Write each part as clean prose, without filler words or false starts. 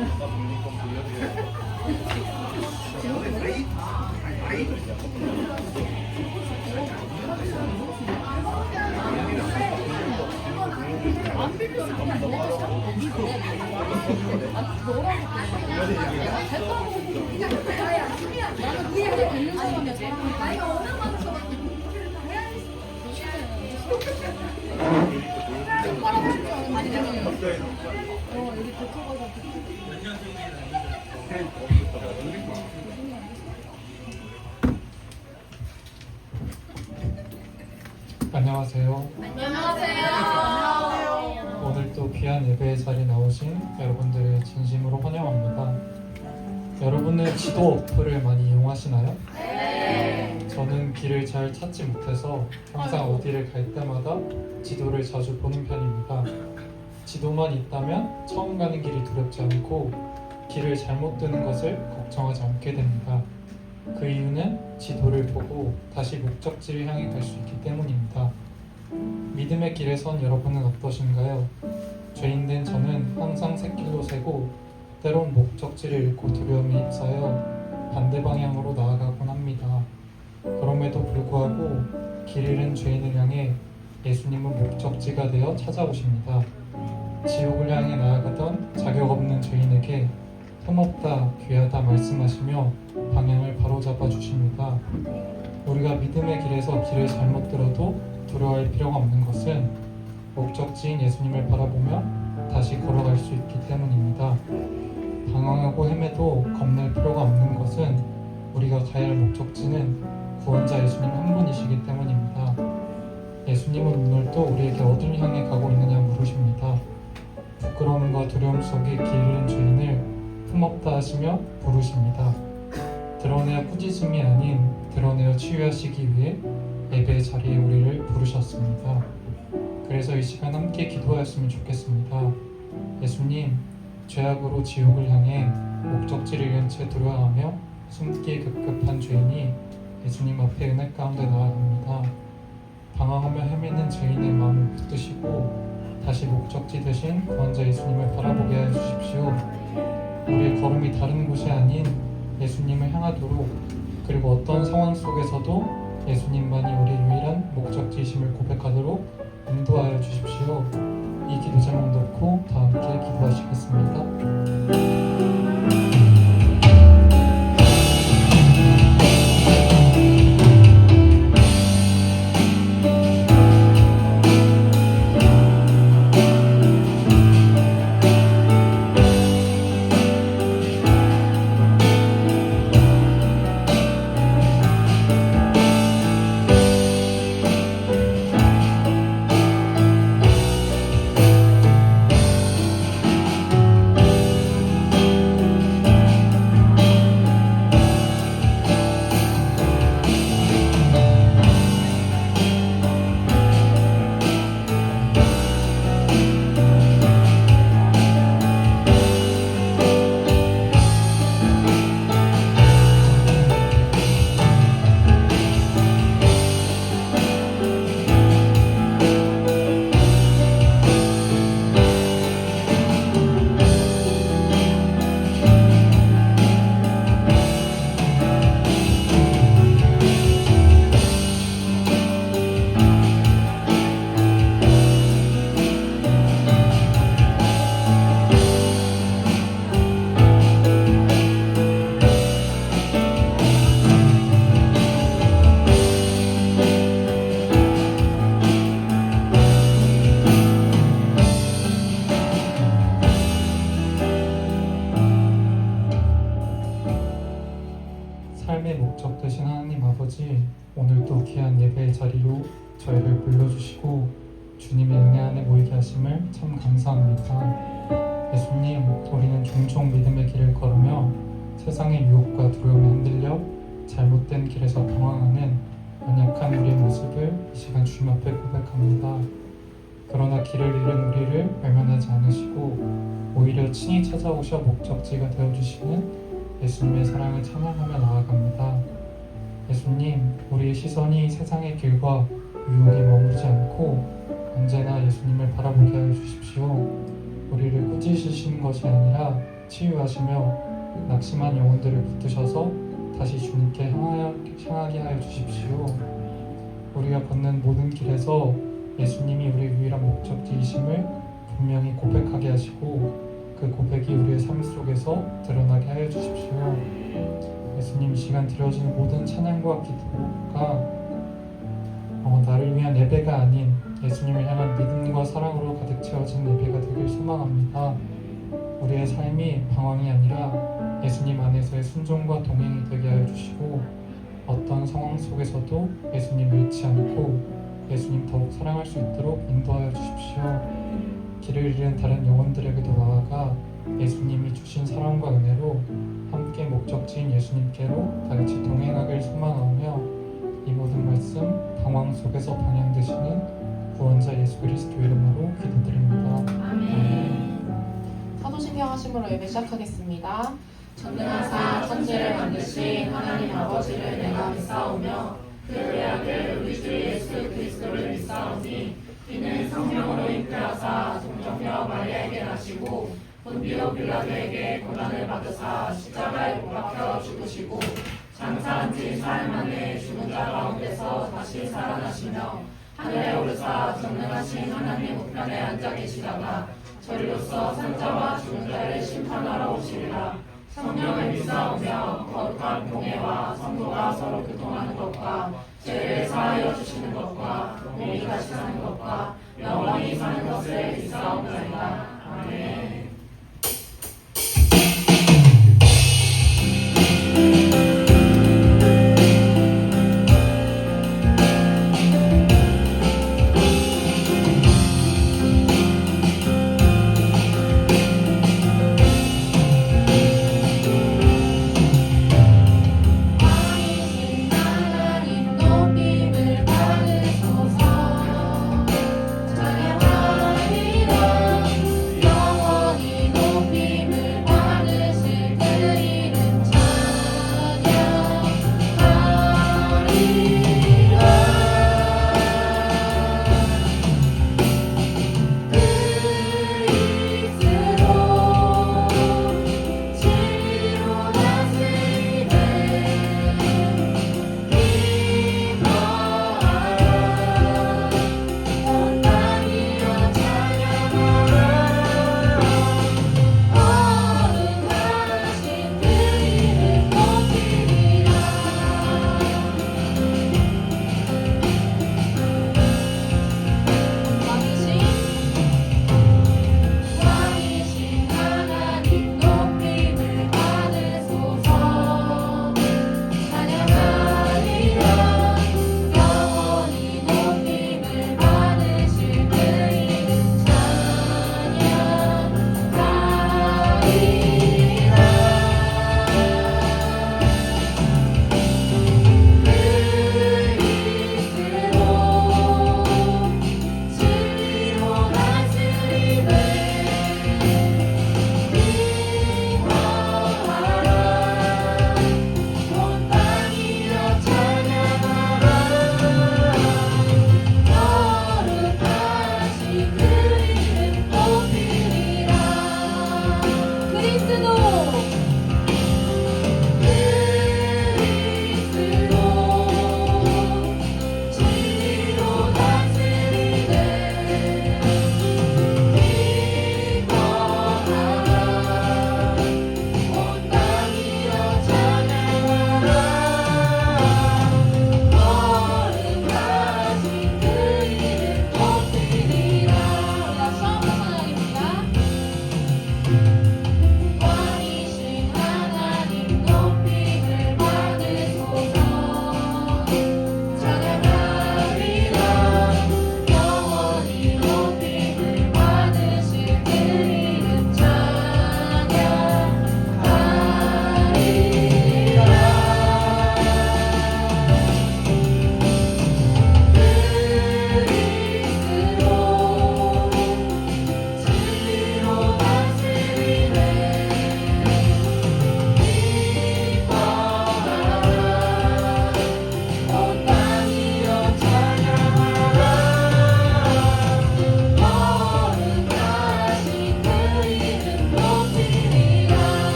안 빌릴 수 있는 나는 그게 되는 사람이야. 나이가 워낙 많아서 아니 여기 붙어가지고 안녕하세요. 안녕하세요. 오늘 또 귀한 예배의 자리에 나오신 여러분들을 진심으로 환영합니다. 여러분은 지도 어플을 많이 이용하시나요? 네. 저는 길을 잘 찾지 못해서 항상 어디를 갈 때마다 지도를 자주 보는 편입니다. 지도만 있다면 처음 가는 길이 두렵지 않고 길을 잘못 드는 것을 걱정하지 않게 됩니다. 그 이유는 지도를 보고 다시 목적지를 향해 갈 수 있기 때문입니다. 믿음의 길에 선 여러분은 어떠신가요? 죄인된 저는 항상 샛길로 새고 때론 목적지를 잃고 두려움에 휩싸여 반대 방향으로 나아가곤 합니다. 그럼에도 불구하고 길 잃은 죄인을 향해 예수님은 목적지가 되어 찾아오십니다. 지옥을 향해 나아가던 자격 없는 죄인에게 흠없다 귀하다 말씀하시며 방향을 바로잡아 주십니다. 우리가 믿음의 길에서 길을 잘못 들어도 두려워할 필요가 없는 것은 목적지인 예수님을 바라보며 다시 걸어갈 수 있기 때문입니다. 방황하고 헤매도 겁낼 필요가 없는 것은 우리가 가야 할 목적지는 구원자 예수님 한 분이시기 때문입니다. 예수님은 오늘도 우리에게 어디를 향해 가고 있느냐 물으십니다. 부끄러움과 두려움 속에 길 잃은 죄인을 흠없다 하시며 부르십니다. 드러내어 꾸짖음이 아닌 드러내어 치유하시기 위해 예배의 자리에 우리를 부르셨습니다. 그래서 이 시간 함께 기도하였으면 좋겠습니다. 예수님, 죄악으로 지옥을 향해 목적지를 잃은 채 두려워하며 숨기 급급한 죄인이 예수님 앞에 은혜 가운데 나아갑니다. 방황하며 헤매는 죄인의 마음을 붙드시고 다시 목적지 되신 구원자 예수님을 바라보게 하여 주십시오. 우리의 걸음이 다른 곳이 아닌 예수님을 향하도록, 그리고 어떤 상황 속에서도 예수님만이 우리의 유일한 목적지이심을 고백하도록 인도하여 주십시오. 이 기도 제목 놓고 다 함께 기도하시겠습니다. 삶의 목적 되신 하나님 아버지, 오늘도 귀한 예배의 자리로 저희를 불러주시고 주님의 은혜 안에 모이게 하심을 참 감사합니다. 예수님, 우리는 종종 믿음의 길을 걸으며 세상의 유혹과 두려움에 흔들려 잘못된 길에서 방황하는 연약한 우리의 모습을 이 시간 주님 앞에 고백합니다. 그러나 길을 잃은 우리를 외면하지 않으시고 오히려 친히 찾아오셔 목적지가 되어주시는 예수님의 사랑을 찬양하며 나아갑니다. 예수님, 우리의 시선이 세상의 길과 유혹에 머무르지 않고 언제나 예수님을 바라보게 하여 주십시오. 우리를 꾸짖으시는 것이 아니라 치유하시며 낙심한 영혼들을 붙드셔서 다시 주님께 향하게 하여 주십시오. 우리가 걷는 모든 길에서 예수님이 우리의 유일한 목적지이심을 분명히 고백하게 하시고 그 고백이 우리의 삶 속에서 드러나게 하여 주십시오. 예수님, 이 시간 드려지는 모든 찬양과 기도가 나를 위한 예배가 아닌 예수님을 향한 믿음과 사랑으로 가득 채워진 예배가 되길 소망합니다. 우리의 삶이 방황이 아니라 예수님 안에서의 순종과 동행이 되게 하여 주시고 어떤 상황 속에서도 예수님 잃지 않고 예수님 더욱 사랑할 수 있도록 인도하여 주십시오. 길을 잃은 다른 영혼들에게도 나아가 예수님이 주신 사랑과 은혜로 함께 목적지인 예수님께로 다같이 동행하길 소망하며 이 모든 말씀 방황 속에서 방향되시는 구원자 예수 그리스도 이름으로 기도드립니다. 아멘. 사도신경 하심으로 예배 시작하겠습니다. 전능하사 천지를 만드신 하나님 아버지를 내가 믿사오며 그의 아들 우리 주 예수 그리스도를 믿사오니 이는 성령으로 잉태하사 동정녀 마리아에게 나시고 본디오 빌라도에게 고난을 받으사 십자가에 못 박혀 죽으시고 장사한 지 사흘 만에 죽은 자 가운데서 다시 살아나시며 하늘에 오르사 전능하신 하나님 우편에 앉아 계시다가 저리로서 산자와 죽은 자를 심판하러 오시리라. 성령을 믿사오며 거룩한 공예와 성도가 서로 교통하는 것과 죄를 사하여 주시는 것과 몸이 다시 사는 것과 영원히 사는 것을 믿사옵나이다. 아멘. 찬양하리라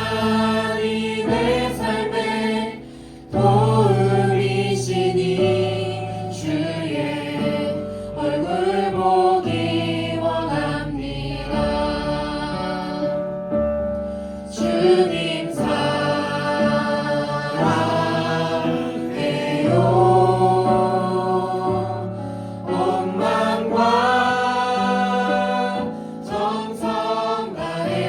하나님 내 삶의 도움이시니 주의 얼굴 보기 원합니다. 주님 사랑해요. 온 마음과 정성 다해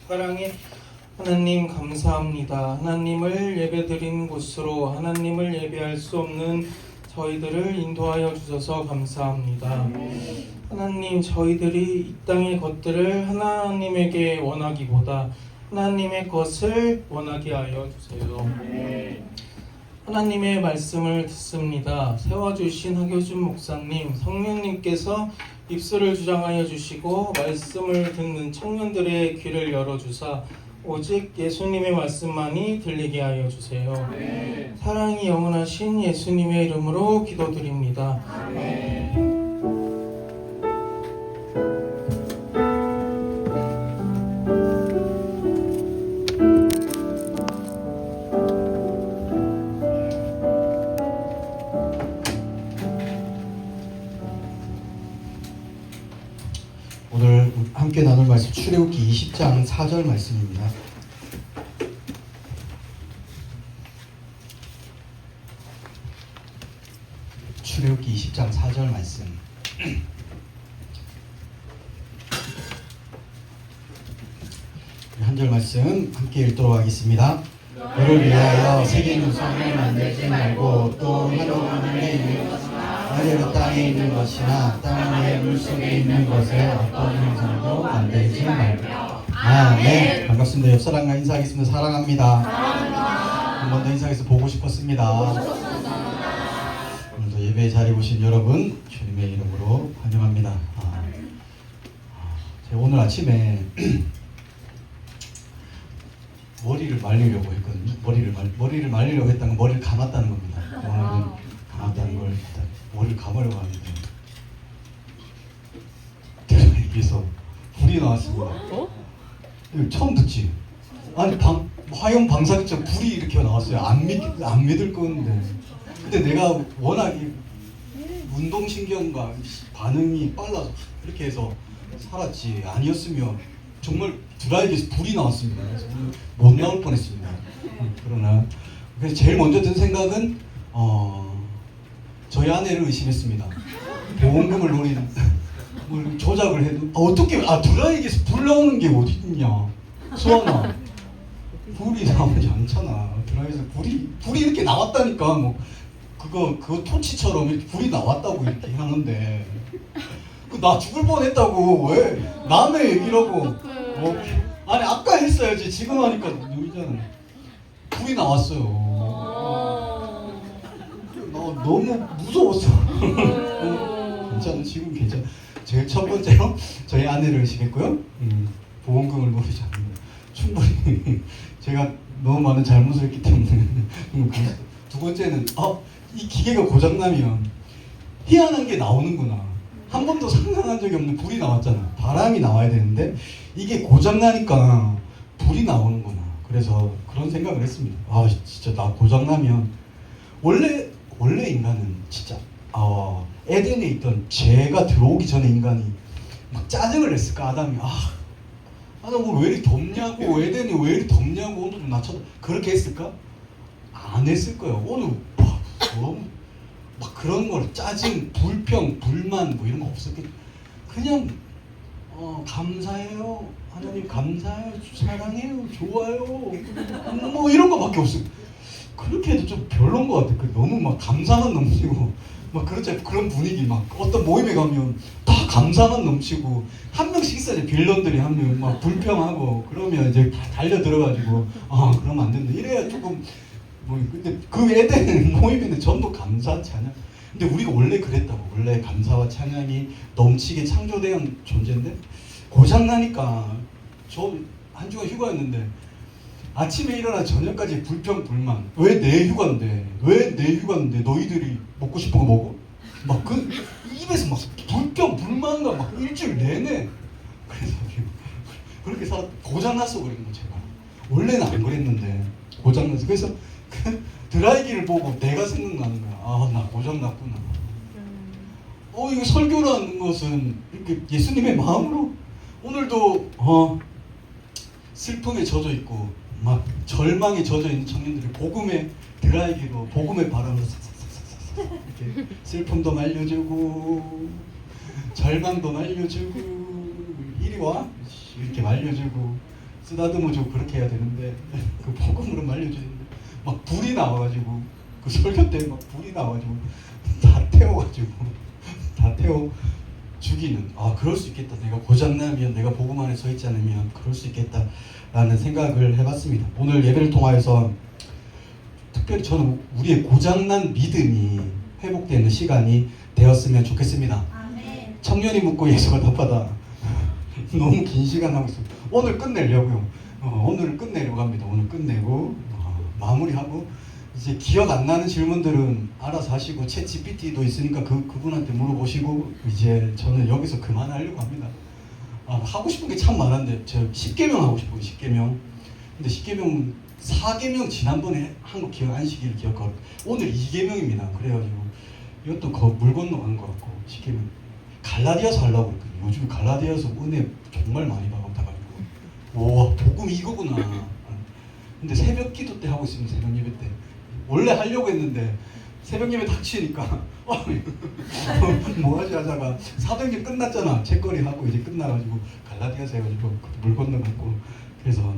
사랑의 하나님 감사합니다. 하나님을 예배드리는 곳으로 하나님을 예배할 수 없는 저희들을 인도하여 주셔서 감사합니다. 하나님, 저희들이 이 땅의 것들을 하나님에게 원하기보다 하나님의 것을 원하게 하여 주세요. 하나님의 말씀을 듣습니다. 세워주신 하교준 목사님, 성령님께서 입술을 주장하여 주시고 말씀을 듣는 청년들의 귀를 열어주사 오직 예수님의 말씀만이 들리게 하여 주세요. 사랑이 영원하신 예수님의 이름으로 기도드립니다. 오늘 함께 나눌 말씀 출애굽기 20장 4절 말씀입니다. 출애굽기 20장 4절 말씀. 한 절 말씀 함께 읽도록 하겠습니다. 너를 위하여 새긴 우상을 만들지 말고 또 하루 하늘에 있는 것이나 아래로 땅에 있는 것이나 땅 위에 물속에 있는 것에 어떤 형상도 만들지 말고. 아멘. 반갑습니다. 옆 사람과 인사하겠습니다. 사랑합니다. 한 번 더 인사해서 보고 싶었습니다. 오늘도 예배 자리에 오신 여러분 주님의 이름으로 환영합니다. 제가 오늘 아침에 머리를 말리려고 했거든요. 머리를 말리려고 했다는 건 머리를 감았다는 겁니다. 오늘은 감았다는 걸 일단 머리를 감으려고 하는데 여기서 불이 나왔습니다. 이거 처음 듣지? 아니 화염 방사기처럼 불이 이렇게 나왔어요. 안 믿을 건데. 근데 내가 워낙 운동신경과 반응이 빨라서 이렇게 해서 살았지. 아니었으면 정말 드라이기에서 불이 나왔습니다. 그래서 못 나올 뻔했습니다. 그러나 그래서 제일 먼저 든 생각은 저희 아내를 의심했습니다. 보험금을 노리는 뭘 조작을 해도 어떻게 드라이기에서 불 나오는 게 어디 있냐, 수아나. 불이 나오지 않잖아. 드라이기에서 불이 이렇게 나왔다니까. 뭐 그거 토치처럼 이렇게 불이 나왔다고 이렇게 하는데 나 죽을 뻔했다고. 왜 남의 얘기라고. 아니 아까 했어야지. 지금 하니까 놀잖아. 불이 나왔어요. 나 너무 무서웠어. 괜찮아. 지금 괜찮아. 제일 첫 번째로 저희 아내를 의심했고요. 보험금을 모르지 않는다. 충분히 제가 너무 많은 잘못을 했기 때문에. 두 번째는 이 기계가 고장나면 희한한 게 나오는구나. 한 번도 상상한 적이 없는 불이 나왔잖아. 바람이 나와야 되는데 이게 고장나니까 불이 나오는구나. 그래서 그런 생각을 했습니다. 진짜 나 고장나면 원래 인간은 진짜 에덴에 있던 죄가 들어오기 전에 인간이 막 짜증을 냈을까. 아담이 나 오늘 왜 이렇게 덥냐고, 에덴이 왜 이렇게 덥냐고 오늘은 나 쳐다 그렇게 했을까? 안 했을 거예요. 오늘 막 그런 걸 짜증, 불평, 불만 뭐 이런 거 없었겠지. 그냥 감사해요 하나님, 감사해요, 사랑해요, 좋아요, 뭐 이런 거밖에 없어. 그렇게 해도 좀 별론 것 같아. 너무 막 감사만 넘치고 막 그렇지. 그런 분위기. 막 어떤 모임에 가면 다 감사만 넘치고 한 명씩 있어야지. 빌런들이 한 명 막 불평하고 그러면 이제 다 달려 들어가지고 그러면 안 된다 이래야 조금 근데 그 애들 모임에는 전부 감사 찬양. 근데 우리가 원래 그랬다고. 원래 감사와 찬양이 넘치게 창조된 존재인데 고장나니까 저 한 주간 휴가였는데 아침에 일어나 저녁까지 불평 불만. 왜 내 휴가인데? 너희들이 먹고 싶은 거 먹어? 막 그 입에서 막 불평 불만과 막 일주일 내내. 그래서 그렇게 고장났어. 그런 거 제가 원래는 안 그랬는데 고장났어. 그래서 드라이기를 보고 내가 생각나는 거야. 나 고장났구나. 이거 설교라는 것은 이렇게 예수님의 마음으로 오늘도 슬픔에 젖어 있고 막 절망에 젖어 있는 청년들이 복음의 드라이기로 복음의 바람으로 싹싹싹싹 이렇게 슬픔도 말려주고 절망도 말려주고 이리 와 이렇게 말려주고 쓰다듬어주고 그렇게 해야 되는데 그 복음으로 말려주는데 막 불이 나와가지고 그 설교 때 막 불이 나와가지고 다 태워가지고 다 태워 죽이는. 아, 그럴 수 있겠다. 내가 고장나면, 내가 복음 안에 서 있지 않으면 그럴 수 있겠다라는 생각을 해봤습니다. 오늘 예배를 통하여서 특별히 저는 우리의 고장난 믿음이 회복되는 시간이 되었으면 좋겠습니다. 아멘. 청년이 묻고 예수가 답하다. 너무 긴 시간 하고 있습니다. 오늘 끝내려고요. 오늘 끝내려고 합니다. 오늘 끝내고 마무리하고 이제 기억 안 나는 질문들은 알아서 하시고 챗 GPT도 있으니까 그분한테 물어보시고 이제 저는 여기서 그만하려고 합니다. 하고 싶은 게 참 많은데 저 10계명 하고 싶어요. 10계명. 근데 10계명 4계명 지난번에 한 거 기억 안 시기를 기억하고 오늘 2계명입니다. 그래가지고 이것도 물 건너간 것 같고 10계명 갈라디아서 하려고 했거든요. 요즘 갈라디아서 은혜 정말 많이 받아가지고 와 복음 이거구나. 근데 새벽 기도 때 하고 있습니다. 새벽 예배 때 원래 하려고 했는데 새벽 예배 닥치니까 뭐하지 하다가 사도행전 끝났잖아. 책거리 하고 이제 끝나가지고 갈라디아서 해가지고 물 건너갔고 그래서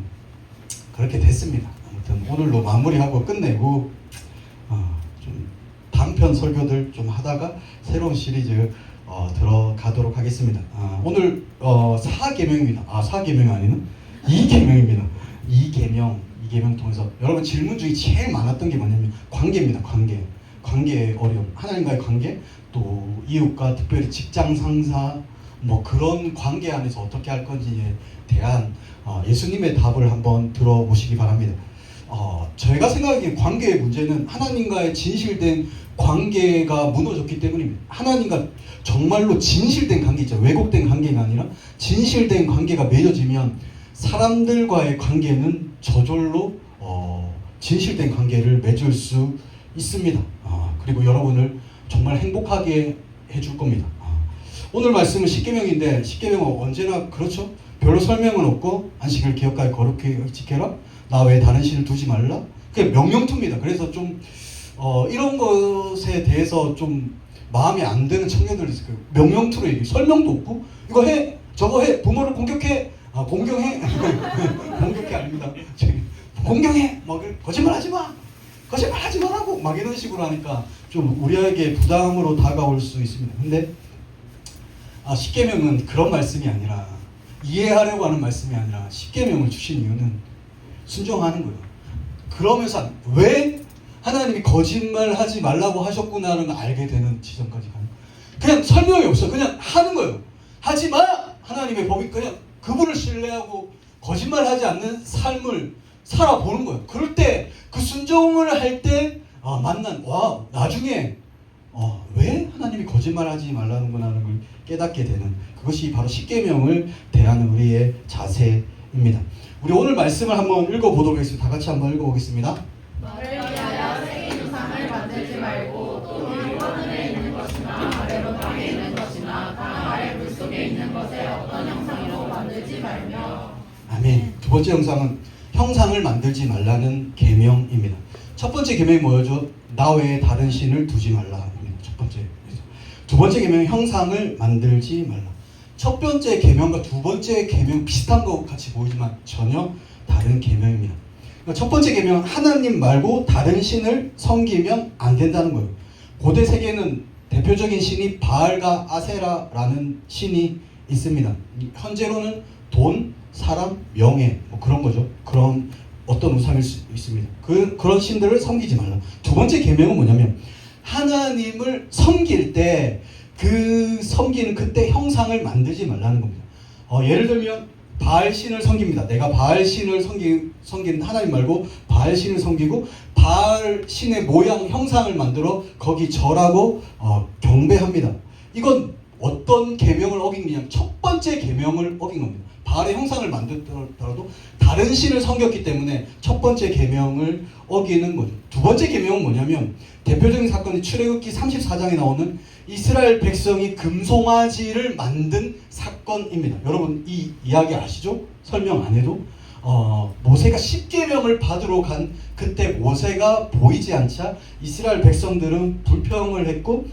그렇게 됐습니다. 아무튼 오늘로 마무리하고 끝내고 좀 단편 설교들 좀 하다가 새로운 시리즈 들어가도록 하겠습니다. 오늘 4계명입니다. 4계명이 아니는 2계명입니다. 2계명 통해서 여러분 질문 중에 제일 많았던 게 뭐냐면 관계입니다. 관계의 어려움, 하나님과의 관계, 또 이웃과 특별히 직장 상사 뭐 그런 관계 안에서 어떻게 할 건지에 대한 예수님의 답을 한번 들어보시기 바랍니다. 저희가 생각하기에 관계의 문제는 하나님과의 진실된 관계가 무너졌기 때문입니다. 하나님과 정말로 진실된 관계 있죠. 왜곡된 관계가 아니라 진실된 관계가 맺어지면 사람들과의 관계는 저절로 진실된 관계를 맺을 수 있습니다. 그리고 여러분을 정말 행복하게 해줄 겁니다. 오늘 말씀은 10계명인데 10계명은 언제나 그렇죠. 별로 설명은 없고 안식을 기억하여 거룩히 지켜라. 나 외에 다른 신을 두지 말라. 그게 명령투입니다. 그래서 좀 이런 것에 대해서 좀 마음에 안 드는 청년들이 있어요. 명령투로 얘기해. 설명도 없고 이거 해 저거 해 부모를 공격해 공경해 공격해 아닙니다. 공경해 뭐 거짓말하지 마 거짓말하지 말라고 막 이런 식으로 하니까 좀 우리에게 부담으로 다가올 수 있습니다. 근데 10계명은 그런 말씀이 아니라 이해하려고 하는 말씀이 아니라 10계명을 주신 이유는 순종하는 거예요. 그러면서 왜 하나님이 거짓말하지 말라고 하셨구나를 알게 되는 지점까지 가는 거예요. 그냥 설명이 없어. 그냥 하는 거예요. 하지 마! 하나님의 법이 그냥 그분을 신뢰하고 거짓말하지 않는 삶을 살아보는 거예요. 그럴 때 그 순종을 할 때 나중에 왜 하나님이 거짓말하지 말라는구나 하는 걸 깨닫게 되는 그것이 바로 10계명을 대하는 우리의 자세입니다. 우리 오늘 말씀을 한번 읽어보도록 하겠습니다. 다 같이 한번 읽어보겠습니다. 너를 위하여 새긴 우상을 만들지 말고 또 하늘에 있는 것이나 아래로 땅에 있는 것이나 땅 아래 물속에 있는 것에 어떤 형상으로 만들지 말며. 아멘. 두 번째 형상은 형상을 만들지 말라는 계명입니다. 첫 번째 계명이 뭐였죠? 나 외에 다른 신을 두지 말라. 첫 번째. 두 번째 계명은 형상을 만들지 말라. 첫 번째 계명과 두 번째 계명 비슷한 것 같이 보이지만 전혀 다른 계명입니다. 첫 번째 계명은 하나님 말고 다른 신을 섬기면 안 된다는 거예요. 고대 세계는 대표적인 신이 바알과 아세라라는 신이 있습니다. 현재로는 돈, 사람, 명예 뭐 그런 거죠. 그런 어떤 우상일 수 있습니다. 그런 신들을 섬기지 말라. 두 번째 계명은 뭐냐면 하나님을 섬길 때 그 섬기는 그때 형상을 만들지 말라는 겁니다. 예를 들면 바알 신을 섬깁니다. 내가 바알 신을 섬기는 하나님 말고 바알 신을 섬기고 바알 신의 모양 형상을 만들어 거기 절하고 경배합니다. 이건 어떤 계명을 어긴 거냐면 첫 번째 계명을 어긴 겁니다. 바알의 형상을 만들더라도 다른 신을 섬겼기 때문에 첫 번째 계명을 어기는 거죠. 두 번째 계명은 뭐냐면 대표적인 사건이 출애굽기 34장에 나오는 이스라엘 백성이 금송아지를 만든 사건입니다. 여러분 이 이야기 아시죠? 설명 안 해도 모세가 10계명을 받으러 간 그때 모세가 보이지 않자 이스라엘 백성들은 불평을 했고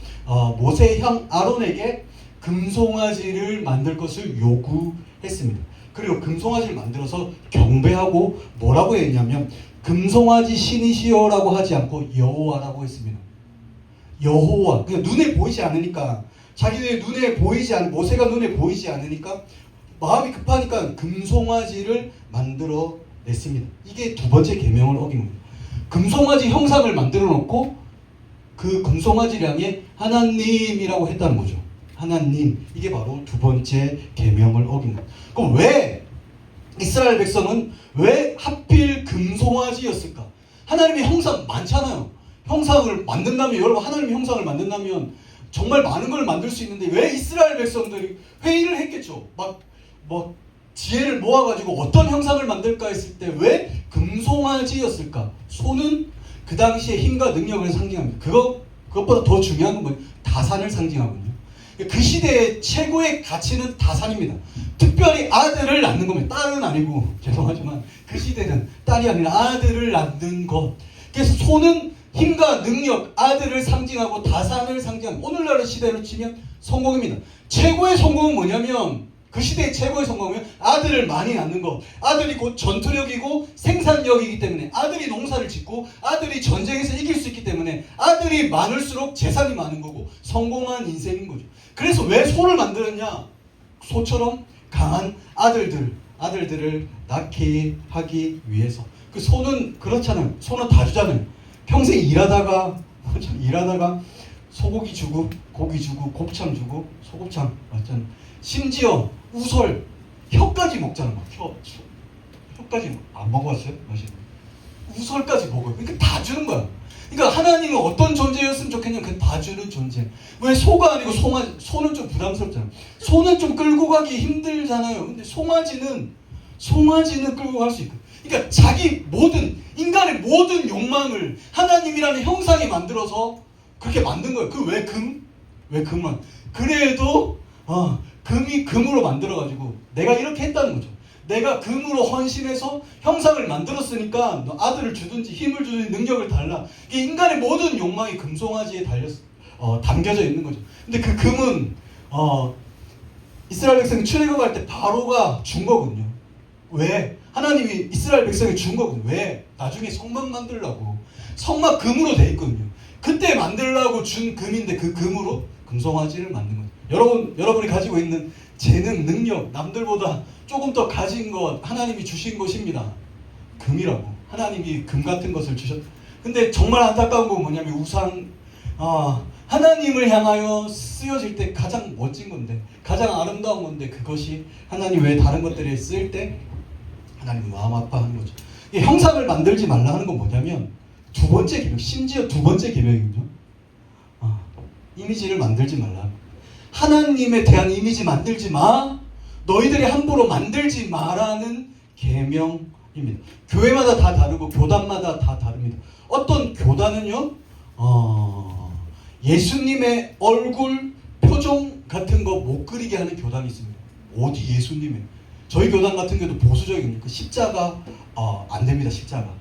모세의 형 아론에게 금송아지를 만들 것을 요구했습니다. 그리고 금송아지를 만들어서 경배하고 뭐라고 했냐면 금송아지 신이시여라고 하지 않고 여호와라고 했습니다. 여호와. 그러니까 눈에 보이지 않으니까 자기들의 눈에 보이지 않 모세가 눈에 보이지 않으니까 마음이 급하니까 금송아지를 만들어 냈습니다. 이게 두 번째 계명을 어긴 겁니다. 금송아지 형상을 만들어 놓고 그 금송아지를 향해 하나님이라고 했다는 거죠. 하나님. 이게 바로 두 번째 계명을 어긴 겁니다. 그럼 왜 이스라엘 백성은 왜 하필 금송아지였을까? 하나님의 형상 많잖아요. 형상을 만든다면, 여러분 하나님의 형상을 만든다면 정말 많은 걸 만들 수 있는데 왜 이스라엘 백성들이 회의를 했겠죠. 막 지혜를 모아가지고 어떤 형상을 만들까 했을 때 왜 금송아지였을까? 소는 그 당시에 힘과 능력을 상징합니다. 그것보다 더 중요한 건 뭐예요? 다산을 상징하거든요. 그 시대의 최고의 가치는 다산입니다. 특별히 아들을 낳는 겁니다. 딸은 아니고, 죄송하지만 그 시대는 딸이 아니라 아들을 낳는 것. 그래서 소는 힘과 능력, 아들을 상징하고 다산을 상징합니다. 오늘날의 시대로 치면 성공입니다. 최고의 성공은 뭐냐면, 그 시대의 최고의 성공은 아들을 많이 낳는 것. 아들이 곧 전투력이고 생산력이기 때문에, 아들이 농사를 짓고 아들이 전쟁에서 이길 수 있기 때문에 아들이 많을수록 재산이 많은 거고 성공한 인생인 거죠. 그래서 왜 소를 만들었냐? 소처럼 강한 아들들을 낳게 하기 위해서. 그 소는 그렇잖아요. 소는 다 주잖아요. 평생 일하다가 소고기 주고 고기 주고 곱창 주고 소곱창 맞잖아요. 심지어 우설 혀까지 먹잖아. 혀까지 안 먹어봤어요? 맛있는 우설까지 먹어요. 그러니까 다 주는 거야. 그러니까 하나님은 어떤 존재였으면 좋겠냐면 그 다 주는 존재. 왜 소가 아니고 소는 좀 부담스럽잖아요. 소는 좀 끌고 가기 힘들잖아요. 근데 송아지는 끌고 갈 수 있고. 그러니까 인간의 모든 욕망을 하나님이라는 형상이 만들어서 그렇게 만든 거예요. 그 왜 금만? 그래도 금이 금으로 만들어가지고 내가 이렇게 했다는 거죠. 내가 금으로 헌신해서 형상을 만들었으니까 너 아들을 주든지 힘을 주든지 능력을 달라. 이게 인간의 모든 욕망이 금송아지에 담겨져 있는 거죠. 근데 그 금은 이스라엘 백성이 출애굽할 때 바로가 준 거거든요. 왜? 하나님이 이스라엘 백성이 준 거거든요. 왜? 나중에 성막 만들려고. 성막 금으로 돼 있거든요. 그때 만들려고 준 금인데 그 금으로 금송아지를 만든 거예요. 여러분이 가지고 있는 재능, 능력, 남들보다 조금 더 가진 것 하나님이 주신 것입니다. 금이라고. 하나님이 금 같은 것을 근데 정말 안타까운 건 뭐냐면 하나님을 향하여 쓰여질 때 가장 멋진 건데, 가장 아름다운 건데, 그것이 하나님 외에 다른 것들에 쓰일 때 하나님 마음 아파하는 거죠. 이 형상을 만들지 말라는 건 뭐냐면 두 번째 계명, 심지어 두 번째 계명이군요. 이미지를 만들지 말라. 하나님에 대한 이미지 만들지 마. 너희들이 함부로 만들지 마라는 계명입니다. 교회마다 다 다르고 교단마다 다 다릅니다. 어떤 교단은요, 예수님의 얼굴, 표정 같은 거 못 그리게 하는 교단이 있습니다. 어디 예수님의? 저희 교단 같은 경우도 보수적인 그 십자가 안 됩니다. 십자가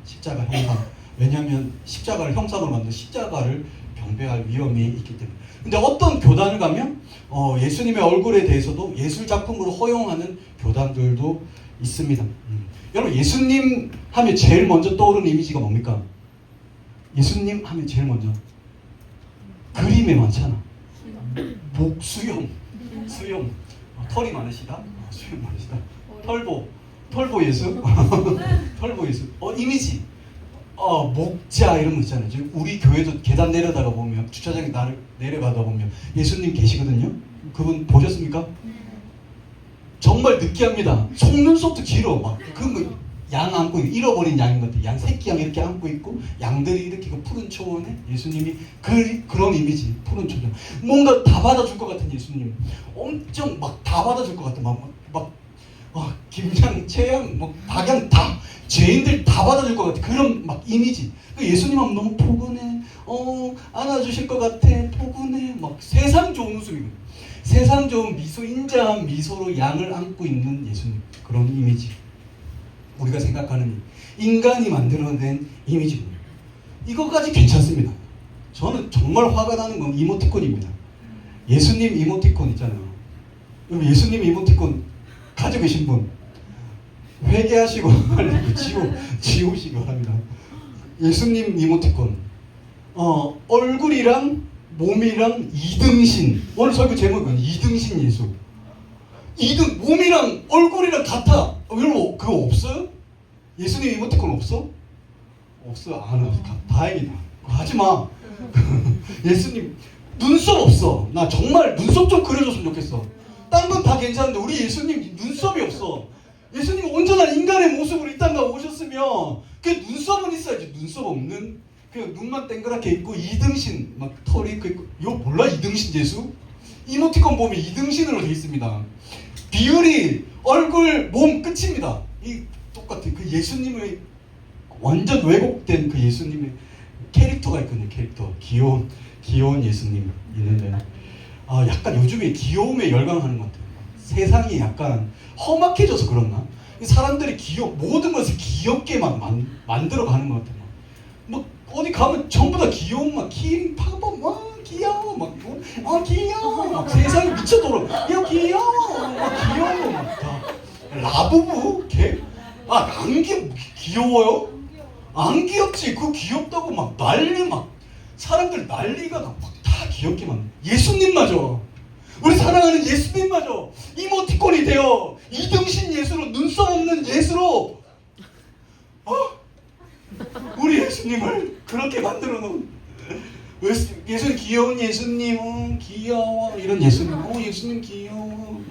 형상. 왜냐하면 십자가를 형상으로 만든 십자가를 경배할 위험이 있기 때문에. 근데 어떤 교단을 가면 예수님의 얼굴에 대해서도 예술 작품으로 허용하는 교단들도 있습니다. 여러분 예수님 하면 제일 먼저 떠오르는 이미지가 뭡니까? 예수님 하면 제일 먼저 그림에 많잖아. 수염, 털이 많으시다. 수염 많으시다. 털보 예수, 털보 예수. 이미지. 목자 이런 거 있잖아요. 지금 우리 교회도 계단 내려다가 보면 주차장에 내려가다 보면 예수님 계시거든요. 그분 보셨습니까? 정말 느끼합니다. 속눈썹도 길어. 막 그런 거 양 안고 있고, 잃어버린 양인 것 같아. 양 새끼 양 이렇게 안고 있고 양들이 이렇게 그 푸른 초원에 예수님이 그런 이미지. 푸른 초원. 뭔가 다 받아줄 것 같은 예수님. 엄청 막 다 받아줄 것 같아. 김양, 최양, 박양 다 죄인들 다 받아줄 것 같아. 그런 막 이미지. 예수님 하면 너무 포근해. 안아주실 것 같아. 포근해. 막 세상 좋은 웃음이고, 세상 좋은 미소, 인자한 미소로 양을 안고 있는 예수님. 그런 이미지. 우리가 생각하는 인간이 만들어낸 이미지군요. 이것까지 괜찮습니다. 저는 정말 화가 나는 건 이모티콘입니다. 예수님 이모티콘 있잖아요. 여러분 예수님 이모티콘 가지고 계신 분 회개하시고 지우시기 바랍니다. 예수님 이모티콘. 얼굴이랑 몸이랑 이등신. 오늘 설교 제목은 이등신 예수. 몸이랑 얼굴이랑 같아. 여러분 그거 없어요? 예수님 이모티콘 없어? 없어요. 안 해. 다행이다. 하지 마. 예수님 눈썹 없어. 나 정말 눈썹 좀 그려줬으면 좋겠어. 딴 건 다 괜찮은데 우리 예수님 눈썹이 없어. 예수님 온전한 인간의 모습으로 이 땅에 오셨으면 그 눈썹은 있어야지. 눈썹 없는 그 눈만 땡그랗게 있고 이등신 막 털이 있고. 이거 몰라? 이등신 예수? 이모티콘 보면 이등신으로 되어 있습니다. 비율이 얼굴 몸 끝입니다. 이 똑같은 그 예수님의 완전 왜곡된 그 예수님의 캐릭터가 있거든요. 캐릭터 귀여운 예수님 있는데 약간 요즘에 귀여움에 열광하는 것 같아요. 세상이 약간 험악해져서 그런가? 사람들이 모든 것을 귀엽게 막 만들어가는 것 같아요. 뭐 어디 가면 전부 다 귀여운 막 키링 파고 막 귀여워 막 귀여워 막 세상이 미쳐도록 야 귀여워 막 귀여워 막 다 라부부 안 귀여워요? 안 귀엽지. 그거 귀엽다고 막 난리 막 사람들 난리가 막 다 귀엽게 만 예수님마저 우리 사랑하는 예수님마저 이모티콘이 되어 이등신 예수로 눈썹 없는 예수로 우리 예수님을 그렇게 만들어 놓은 예수님 귀여운 예수님 귀여워 이런 예수님 예수님 귀여워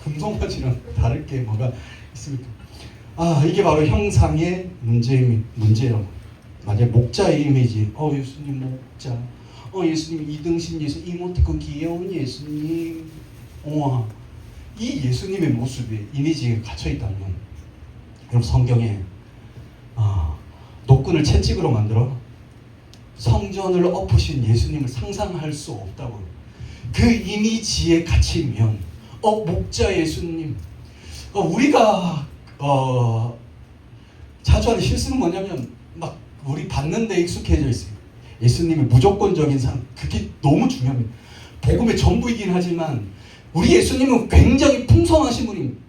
금송아지랑 다를 게 뭐가 있습니까? 이게 바로 형상의 문제라고. 만약에 목자의 이미지 예수님 목자 예수님 이등신 예수 이모티콘 귀여운 예수님 이 예수님의 모습이 이미지에 갇혀있다면 여러분 성경에 노끈을 채찍으로 만들어 성전을 엎으신 예수님을 상상할 수 없다고. 그 이미지에 갇히면 목자 예수님 우리가 자주 하는 실수는 뭐냐면 막 우리 받는 데 익숙해져 있어요. 예수님의 무조건적인 삶 그게 너무 중요합니다. 복음의 전부이긴 하지만 우리 예수님은 굉장히 풍성하신 분입니다.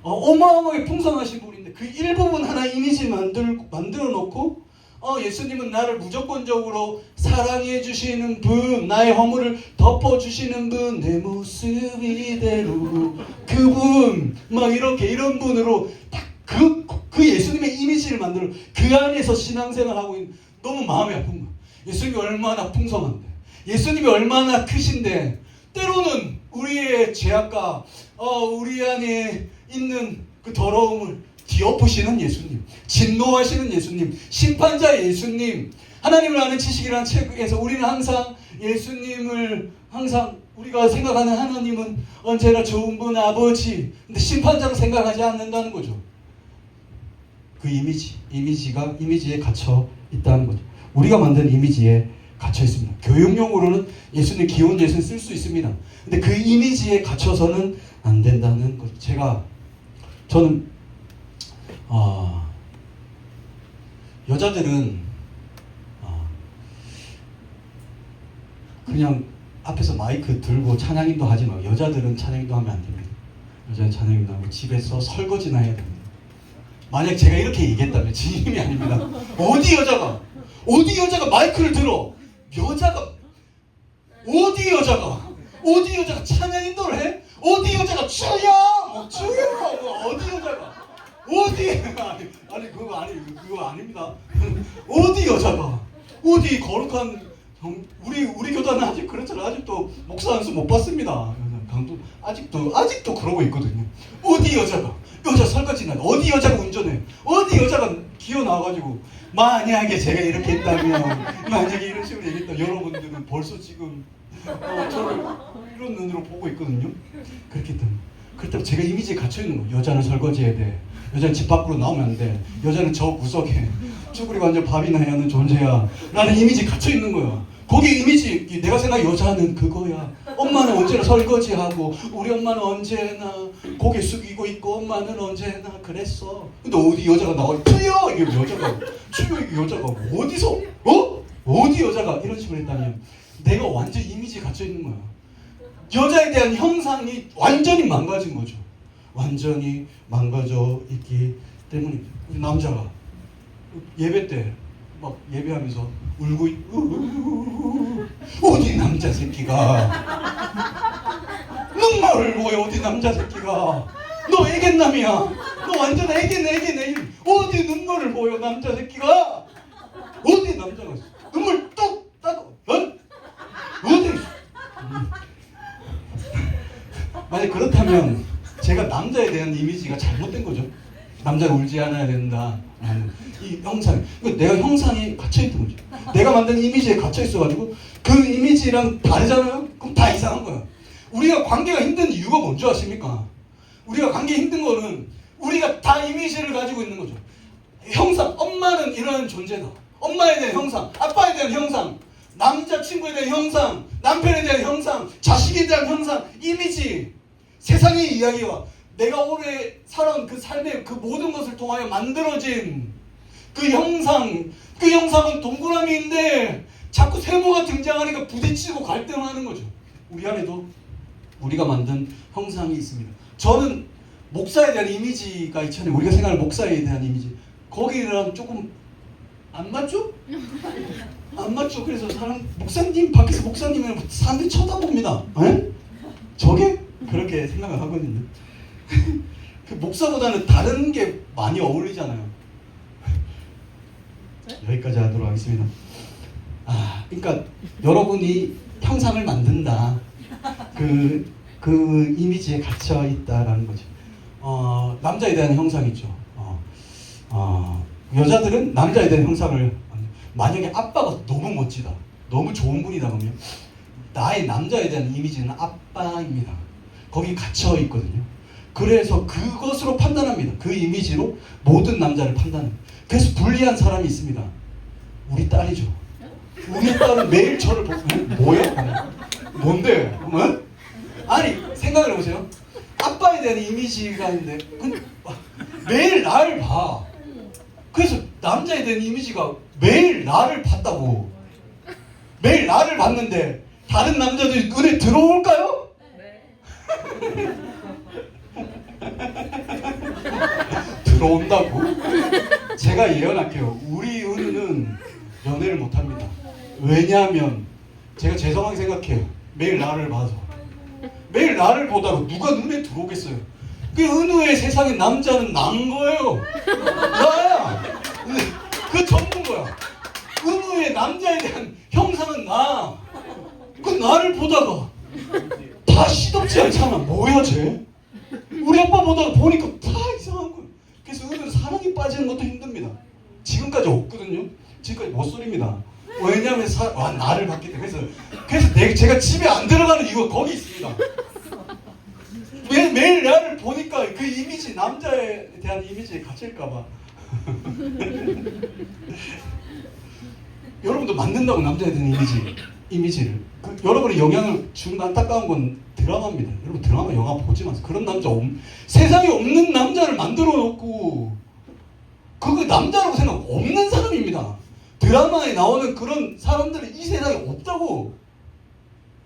어마어마하게 풍성하신 분인데 그 일부분 하나 이미지 만들어 놓고 예수님은 나를 무조건적으로 사랑해 주시는 분, 나의 허물을 덮어 주시는 분, 내 모습 이대로 그분 막 이런 분으로 딱 그 예수님의 이미지를 만들어 그 안에서 신앙생활하고 있는 너무 마음이 아픈 거야. 예수님이 얼마나 풍성한데, 예수님이 얼마나 크신데 때로는 우리의 죄악과 우리 안에 있는 그 더러움을 뒤엎으시는 예수님, 진노하시는 예수님, 심판자 예수님, 하나님을 아는 지식이라는 책에서 우리는 항상 예수님을 우리가 생각하는 하나님은 언제나 좋은 분 아버지, 근데 심판자로 생각하지 않는다는 거죠. 그 이미지에 갇혀 있다는 거죠. 우리가 만든 이미지에 갇혀 있습니다. 교육용으로는 예수님 귀여운 예수님 쓸 수 있습니다. 근데 그 이미지에 갇혀서는 안 된다는 거죠. 저는 여자들은 그냥 앞에서 마이크 들고 찬양인도 하지 말고 여자들은 찬양인도 하면 안 됩니다. 여자는 찬양인도 하고 집에서 설거지나 해야 됩니다. 만약 제가 이렇게 얘기했다면 진심이 아닙니다. 어디 여자가 마이크를 들어? 어디 여자가 찬양 인도를 해? 어디 여자가 주여 어디 여자가 그거 아닙니다. 어디 여자가 어디 거룩한 우리 교단은 아직 그렇잖아. 아직도 목사 한수 못 봤습니다. 강도 아직도 그러고 있거든요. 어디 여자 설거지나 어디 여자가 운전해? 어디 여자가 기어 나와가지고 만약에 제가 이렇게 했다면 만약에 이런 식으로 얘기했다면 여러분들은 벌써 지금 저를 이런 눈으로 보고 있거든요. 그렇다면 제가 이미지에 갇혀 있는 거예요. 여자는 설거지해야 돼. 여자는 집 밖으로 나오면 안 돼. 여자는 저 구석에 쭈구리가 완전 밥이나 해야 하는 존재야 라는 이미지 갇혀 있는 거야. 거기 이미지 내가 생각해 여자는 그거야. 엄마는 언제나 설거지하고 우리 엄마는 언제나 고개 숙이고 있고 엄마는 언제나 그랬어. 근데 어디 여자가 나와 추여 이게 여자가 어디서 어디 여자가 이런 식으로 했다면 내가 완전 이미지에 갇혀 있는 거야. 여자에 대한 형상이 완전히 망가진 거죠. 완전히 망가져 있기 때문입니다. 남자가 예배 때 막 예배하면서 울고 어디 남자 새끼가 눈물을 보여. 어디 남자 새끼가 너 애견남이야. 너 완전 애견 어디 눈물을 보여. 남자 새끼가 어디 남자가 있어. 눈물 뚝 따고 어디 만약 그렇다면 제가 남자에 대한 이미지가 잘못된 거죠. 남자가 울지 않아야 된다. 이 형상, 내가 형상에 갇혀있던 거죠. 내가 만든 이미지에 갇혀있어가지고 그 이미지랑 다르잖아요? 그럼 다 이상한 거야. 우리가 관계가 힘든 이유가 뭔지 아십니까? 우리가 관계 힘든 거는 우리가 다 이미지를 가지고 있는 거죠. 형상, 엄마는 이런 존재다. 엄마에 대한 형상, 아빠에 대한 형상, 남자친구에 대한 형상, 남편에 대한 형상, 자식에 대한 형상, 이미지, 세상의 이야기와 내가 오래 살아온 그 삶의 그 모든 것을 통하여 만들어진 그 형상, 그 형상은 동그라미인데 자꾸 세모가 등장하니까 부딪히고 갈등하는 거죠. 우리 안에도 우리가 만든 형상이 있습니다. 저는 목사에 대한 이미지가 있잖아요. 우리가 생각하는 목사에 대한 이미지. 거기랑 조금 안 맞죠? 안 맞죠? 그래서 목사님, 밖에서 목사님을 사람들이 쳐다봅니다. 에? 저게? 그렇게 생각을 하거든요. 그 목사보다는 다른 게 많이 어울리잖아요. 여기까지 하도록 하겠습니다. 그러니까 여러분이 형상을 만든다. 그 이미지에 갇혀 있다라는 거죠. 남자에 대한 형상이 있죠. 여자들은 남자에 대한 형상을 만약에 아빠가 너무 멋지다, 너무 좋은 분이다 그러면 나의 남자에 대한 이미지는 아빠입니다. 거기 갇혀 있거든요. 그래서 그것으로 판단합니다. 그 이미지로 모든 남자를 판단합니다. 그래서 불리한 사람이 있습니다. 우리 딸이죠. 우리 딸은 매일 저를 보고 뭐야? 뭔데? 아니 생각을 해보세요. 아빠에 대한 이미지가 있는데 매일 나를 봐. 그래서 남자에 대한 이미지가 매일 나를 봤다고. 매일 나를 봤는데 다른 남자들이 눈에 들어올까요? 네. 들어온다고? 제가 예언할게요. 우리 은우는 연애를 못합니다. 왜냐하면 제가 죄송하게 생각해요. 매일 나를 봐서. 매일 나를 보다가 누가 눈에 들어오겠어요. 그 은우의 세상에 남자는 난 거예요. 나야. 그 전부인 거야. 은우의 남자에 대한 형상은 나. 그 나를 보다가 다 시덥지 않잖아. 뭐야 쟤? 우리 아빠 보다가 보니까 다 이상한 거야. 그래서 은우는 사랑에 빠지는 것도 힘듭니다. 지금까지 없거든요. 지금까지 못소리입니다. 왜냐하면 나를 봤기 때문에. 그래서 제가 집에 안 들어가는 이유가 거기 있습니다. 매일 나를 보니까 그 이미지, 남자에 대한 이미지에 갇힐까봐. 여러분도 만든다고 남자에 대한 이미지를. 여러분이 영향을 주는 안타까운 건 드라마입니다. 여러분 드라마 영화 보지 마세요. 그런 남자 세상에 없는 남자를 만들어 놓고 그거 남자라고 생각 없는 사람입니다. 드라마에 나오는 그런 사람들은 이 세상에 없다고.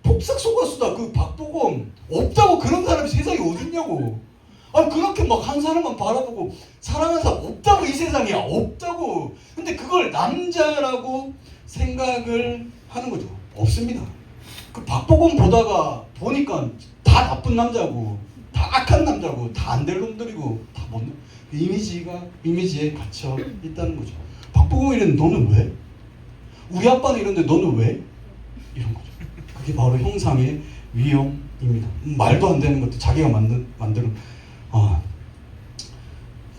폭삭 속았수다 그 박보검 없다고. 그런 사람이 세상에 어딨냐고. 그렇게 막 한 사람만 바라보고 사랑하는 사람 없다고. 이 세상에 없다고. 근데 그걸 남자라고 생각을 하는 거죠. 없습니다. 그 박보검 보니까 다 나쁜 남자고 다 악한 남자고 다 안 될 놈들이고 다 못된 이미지에 갇혀 있다는 거죠. 박보검이 이랬는데 너는 왜? 우리 아빠는 이런데 너는 왜? 이런 거죠. 그게 바로 형상의 위험입니다. 말도 안 되는 것도 자기가 만드는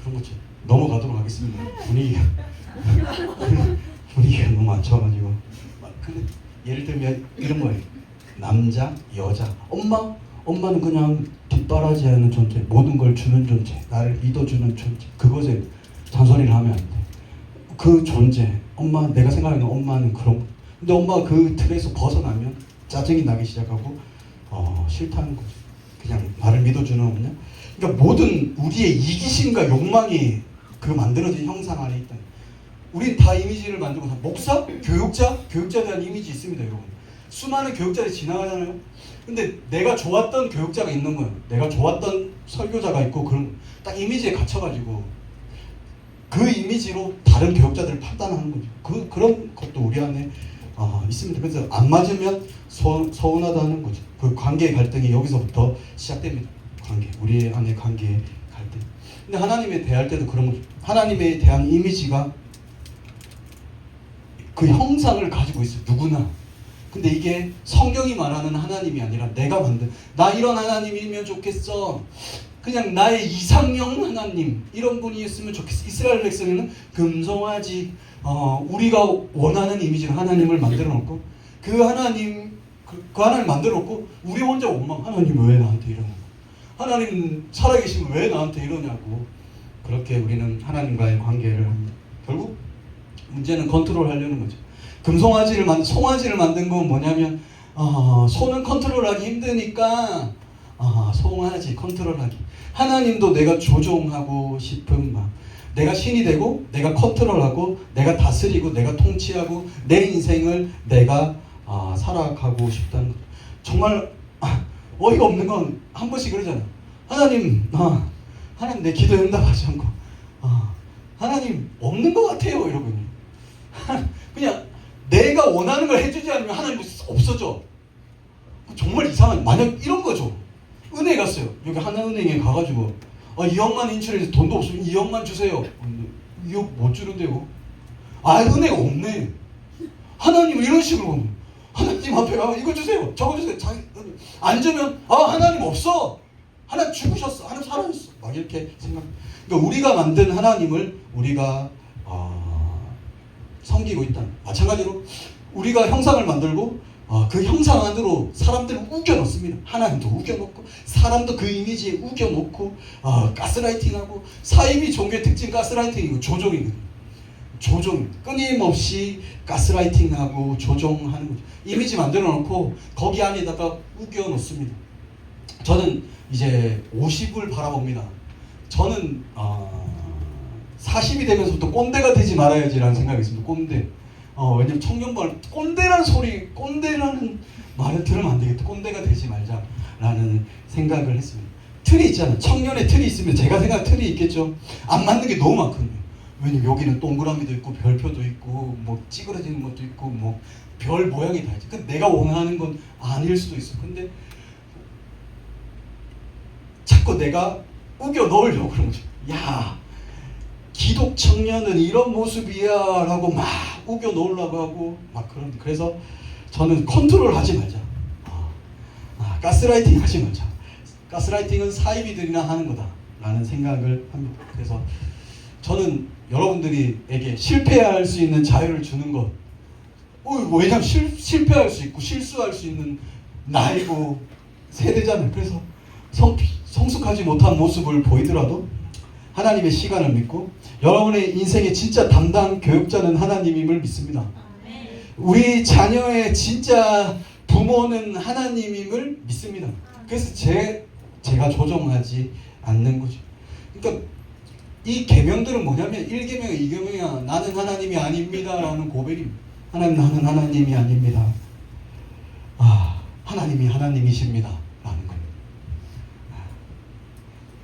그런 거죠. 넘어가도록 하겠습니다. 분위기가 너무 안 좋아가지고. 근데 예를 들면 이런 거예요. 남자, 여자, 엄마는 그냥 뒷바라지하는 존재, 모든 걸 주는 존재, 나를 믿어주는 존재. 그것에 잔소리를 하면 안 돼. 그 존재, 내가 생각하는 엄마는 그런 거. 근데 엄마가 그 틀에서 벗어나면 짜증이 나기 시작하고 싫다는 거죠. 그냥 나를 믿어주는 엄마. 그러니까 모든 우리의 이기심과 욕망이 그 만들어진 형상 안에 있다. 우린 다 이미지를 만들고 목사, 교육자에 대한 이미지 있습니다, 여러분. 수많은 교육자들이 지나가잖아요. 근데 내가 좋았던 교육자가 있는 거예요. 내가 좋았던 설교자가 있고 그런 딱 이미지에 갇혀가지고 그 이미지로 다른 교역자들을 판단하는 거죠. 그런 것도 우리 안에 있습니다. 그래서 안 맞으면 서운하다는 거죠. 그 관계의 갈등이 여기서부터 시작됩니다. 우리 안의 관계의 갈등. 근데 하나님에 대할 때도 그런 거죠. 하나님에 대한 이미지가 그 형상을 가지고 있어요. 누구나. 근데 이게 성경이 말하는 하나님이 아니라 내가 만든, 나 이런 하나님이면 좋겠어. 그냥 나의 이상형 하나님 이런 분이 있으면 좋겠어. 이스라엘 백성에는 금송아지 우리가 원하는 이미지로 하나님을 만들어 놓고 그 하나님 만들어 놓고 우리 혼자 원망. 하나님 왜 나한테 이러냐, 하나님 살아계시면 왜 나한테 이러냐고. 그렇게 우리는 하나님과의 관계를 합니다. 결국 문제는 컨트롤하려는 거죠. 송아지를 만든 건 뭐냐면 소는 컨트롤하기 힘드니까 송아지 컨트롤하기. 하나님도 내가 조종하고 싶은 마음, 내가 신이 되고 내가 컨트롤하고 내가 다스리고 내가 통치하고 내 인생을 내가 살아가고 싶다는 것. 정말 어이가 없는 건 한 번씩 그러잖아. 하나님 내 기도 응답하지 않고 하나님 없는 것 같아요 이러고 그냥 내가 원하는 걸 해주지 않으면 하나님 없어져. 정말 이상한, 만약 이런 거죠. 은행 갔어요. 여기 하나은행에 가가지고 2억만 인출해서 돈도 없으면 2억만 주세요. 2억 못 주는데요. 은행 없네. 하나님을 이런 식으로 하나님 앞에 가면 이거 주세요, 저거 주세요. 안 주면 하나님 없어. 하나님 죽으셨어. 하나님 살아있어. 막 이렇게 생각. 그러니까 우리가 만든 하나님을 우리가 섬기고 있다. 마찬가지로 우리가 형상을 만들고 그 형상 안으로 사람들을 우겨넣습니다. 하나님도 우겨넣고 사람도 그 이미지에 우겨넣고 가스라이팅하고. 사이비 종교의 특징 가스라이팅이고 조종이거든요. 조종, 끊임없이 가스라이팅하고 조종하는 거죠. 이미지 만들어 놓고 거기 안에다가 우겨 놓습니다. 저는 이제 50을 바라봅니다. 저는 40이 되면서부터 꼰대가 되지 말아야지라는 생각이 있습니다. 꼰대. 왜냐면 청년발 꼰대라는 말을 들으면 안 되겠다. 꼰대가 되지 말자라는 생각을 했습니다. 틀이 있잖아요. 청년의 틀이 있으면 제가 생각한 틀이 있겠죠. 안 맞는 게 너무 많거든요. 왜냐면 여기는 동그라미도 있고 별표도 있고 뭐 찌그러지는 것도 있고 뭐 별 모양이 다 있지. 근데 내가 원하는 건 아닐 수도 있어. 근데 자꾸 내가 우겨 넣으려고 그런 거죠. 야, 기독 청년은 이런 모습이야 라고 막 우겨 넣으려고 하고 막 그래서 저는 컨트롤 하지 말자. 가스라이팅 하지 말자. 가스라이팅은 사이비들이나 하는 거다 라는 생각을 합니다. 그래서 저는 여러분들에게 실패할 수 있는 자유를 주는 것. 왜냐면 실패할 수 있고 실수할 수 있는 나이고 세대잖아요. 그래서 성숙하지 못한 모습을 보이더라도 하나님의 시간을 믿고 여러분의 인생의 진짜 담당 교육자는 하나님임을 믿습니다. 우리 자녀의 진짜 부모는 하나님임을 믿습니다. 그래서 제가 조종하지 않는 거죠. 그러니까 이 계명들은 뭐냐면 1계명이야 2계명이야. 나는 하나님이 아닙니다 라는 고백입니다. 나는 하나님이 아닙니다. 하나님이 하나님이십니다 라는 겁니다.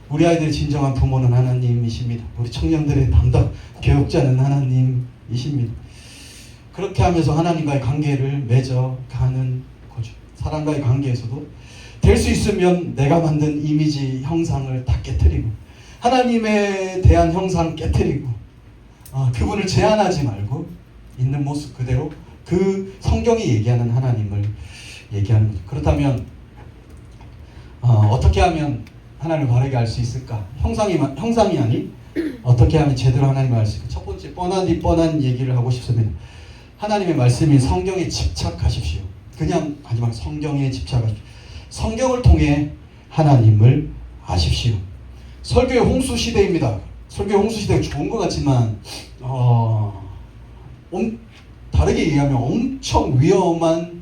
우리 아이들의 진정한 부모는 하나님이십니다. 우리 청년들의 담당 교육자는 하나님이십니다. 그렇게 하면서 하나님과의 관계를 맺어가는 거죠. 사람과의 관계에서도 될 수 있으면 내가 만든 이미지 형상을 다 깨트리고 하나님에 대한 형상 깨트리고 그분을 제한하지 말고 있는 모습 그대로 그 성경이 얘기하는 하나님을 얘기하는 거죠. 그렇다면 어떻게 하면 하나님을 바르게 알 수 있을까? 형상이 아닌 어떻게 하면 제대로 하나님을 알 수 있을까? 첫 번째 뻔한 얘기를 하고 싶습니다. 하나님의 말씀인 성경에 집착하십시오. 그냥 하지 말고 성경에 집착하십시오. 성경을 통해 하나님을 아십시오. 설교의 홍수 시대입니다. 설교의 홍수 시대가 좋은 것 같지만 다르게 얘기하면 엄청 위험한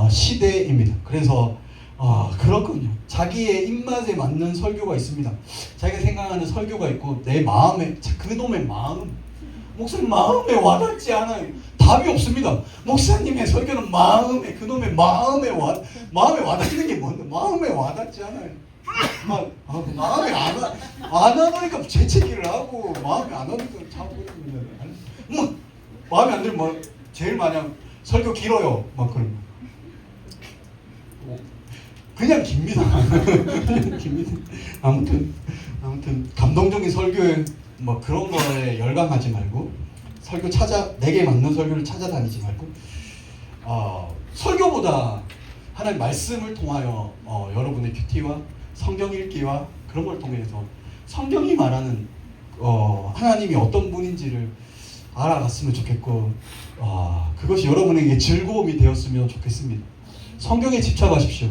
시대입니다. 그래서 그렇군요. 자기의 입맛에 맞는 설교가 있습니다. 자기가 생각하는 설교가 있고 내 마음에 그놈의 마음 목사님 마음에 와닿지 않아요. 답이 없습니다. 목사님의 설교는 그놈의 마음에 와닿는 게 뭔데? 마음에 와닿지 않아요. 마음에 안 하니까 재채기를 하고 마음에 안 하니까 자꾸 뭐 마음에 안 들면 뭐 제일 마냥 설교 길어요 막 그러면 그냥 깁니다. 그냥 깁니다. 아무튼 감동적인 설교에 뭐 그런 거에 열광하지 말고 설교 내게 맞는 설교를 찾아다니지 말고 설교보다 하나님 말씀을 통하여 여러분의 큐티와 성경 읽기와 그런 걸 통해서 성경이 말하는 하나님이 어떤 분인지를 알아갔으면 좋겠고 그것이 여러분에게 즐거움이 되었으면 좋겠습니다. 성경에 집착하십시오.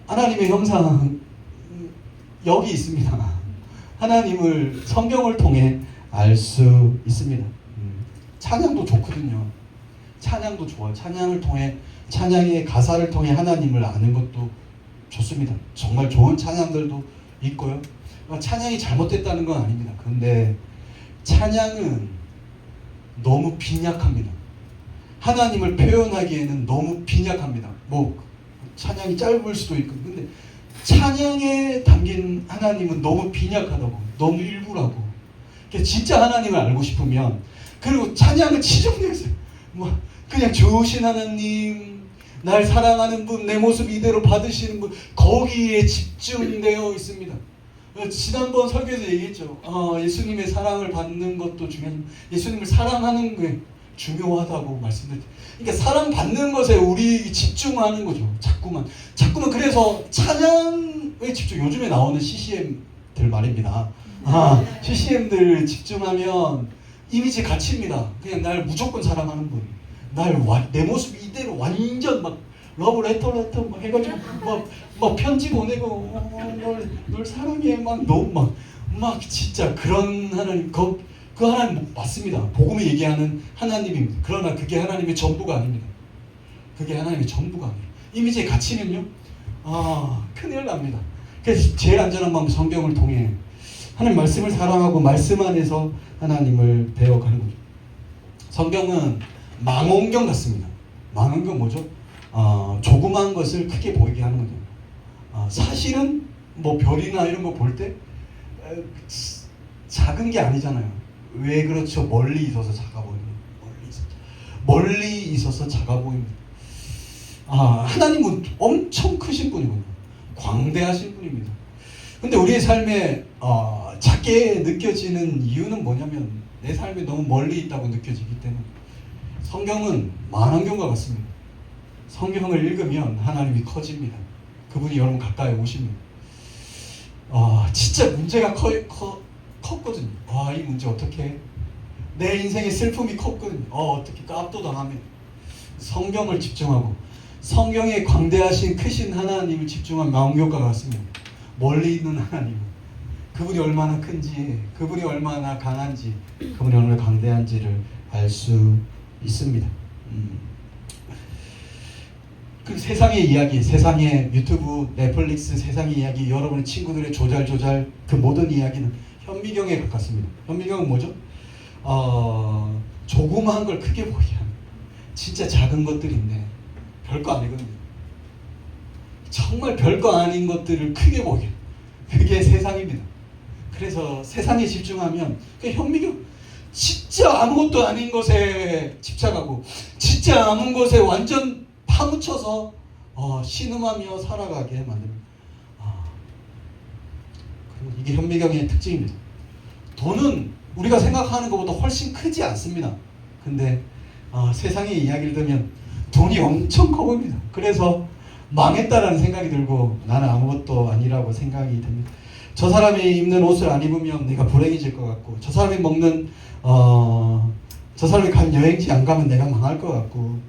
하나님의 형상 여기 있습니다. 하나님을 성경을 통해 알 수 있습니다. 찬양도 좋거든요. 찬양도 좋아요. 찬양을 통해 찬양의 가사를 통해 하나님을 아는 것도 좋습니다. 정말 좋은 찬양들도 있고요. 찬양이 잘못됐다는 건 아닙니다. 그런데 찬양은 너무 빈약합니다. 하나님을 표현하기에는 너무 빈약합니다. 뭐 찬양이 짧을 수도 있고 근데 찬양에 담긴 하나님은 너무 빈약하다고 너무 일부라고 진짜 하나님을 알고 싶으면 그리고 찬양은 치중되어있어요. 뭐 그냥 좋으신 하나님 날 사랑하는 분 내 모습 이대로 받으시는 분 거기에 집중되어 있습니다. 지난번 설교에서 얘기했죠. 예수님의 사랑을 받는 것도 중요한 예수님을 사랑하는 게 중요하다고 말씀드렸죠. 그러니까 사랑받는 것에 우리 집중하는 거죠. 자꾸만 그래서 찬양에 집중. 요즘에 나오는 CCM들 말입니다. CCM들 집중하면 이미지 갇힙니다. 그냥 날 무조건 사랑하는 분, 내 모습 이대로 완전 막 러브레터 막 해가지고 막 편지 보내고 널 사랑해 막 너무 막 진짜 그런 하나님 그 하나님 맞습니다. 복음이 얘기하는 하나님입니다. 그러나 그게 하나님의 전부가 아닙니다. 그게 하나님의 전부가 아니에요. 이미지에 갇히면요 큰일 납니다. 그래서 제일 안전한 방법 성경을 통해 하나님 말씀을 사랑하고 말씀 안에서 하나님을 배워가는 거죠. 성경은 망원경 같습니다. 망원경 뭐죠? 조그마한 것을 크게 보이게 하는 거죠. 사실은 뭐 별이나 이런 거 볼 때 작은 게 아니잖아요. 왜 그렇죠? 멀리 있어서 작아 보입니다. 멀리 있어서 작아 보입니다. 하나님은 엄청 크신 분이거든요. 광대하신 분입니다. 근데 우리의 삶에 작게 느껴지는 이유는 뭐냐면 내 삶에 너무 멀리 있다고 느껴지기 때문에. 성경은 망원경과 같습니다. 성경을 읽으면 하나님이 커집니다. 그분이 여러분 가까이 오십니다. 진짜 문제가 컸거든요. 이 문제 어떻게 내 인생의 슬픔이 컸거든요. 어떻게 압도당하면 성경을 집중하고 성경에 광대하신 크신 하나님을 집중한 망원경과 같습니다. 멀리 있는 하나님, 그분이 얼마나 큰지, 그분이 얼마나 강한지, 그분이 얼마나 강대한지를 알 수 있습니다. 그 세상의 이야기, 세상의 유튜브, 넷플릭스, 세상의 이야기, 여러분의 친구들의 조잘조잘 그 모든 이야기는 현미경에 가깝습니다. 현미경은 뭐죠? 조그마한 걸 크게 보이게 하는, 진짜 작은 것들인데 별거 아니거든요. 정말 별거 아닌 것들을 크게 보게, 그게 세상입니다. 그래서 세상에 집중하면 그 현미경, 진짜 아무것도 아닌 것에 집착하고 진짜 아무 것에 완전 파묻혀서 신음하며 살아가게 만듭니다. 그리고 이게 현미경의 특징입니다. 돈은 우리가 생각하는 것보다 훨씬 크지 않습니다. 근데 세상의 이야기를 들으면 돈이 엄청 커 보입니다. 그래서 망했다라는 생각이 들고 나는 아무것도 아니라고 생각이 듭니다. 저 사람이 입는 옷을 안 입으면 내가 불행해질 것 같고, 저 사람이 먹는 저 사람이 간 여행지 안 가면 내가 망할 것 같고,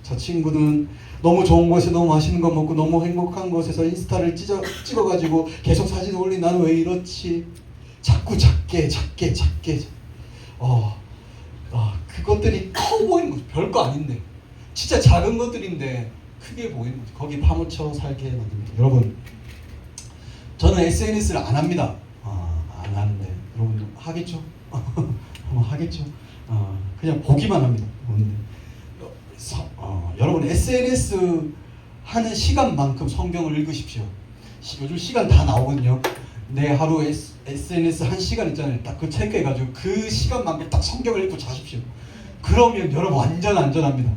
저 친구는 너무 좋은 곳에 너무 맛있는 거 먹고 너무 행복한 곳에서 인스타를 찍어가지고 계속 사진 올린 나는 왜 이렇지? 자꾸 작게 그것들이 커 보이는 거죠. 별거 아닌데 진짜 작은 것들인데 크게 보이는 거죠. 거기 파묻혀 살게 만듭니다. 여러분, 저는 SNS를 안 합니다. 안 하는데 여러분도 하겠죠? 하겠죠? 그냥 보기만 합니다. 여러분 SNS 하는 시간만큼 성경을 읽으십시오. 요즘 시간 다 나오거든요. 내 하루 SNS 1시간 있잖아요. 딱 그 체크해가지고 그 시간만큼 딱 성경을 읽고 자십시오. 그러면 여러분 완전 안전합니다.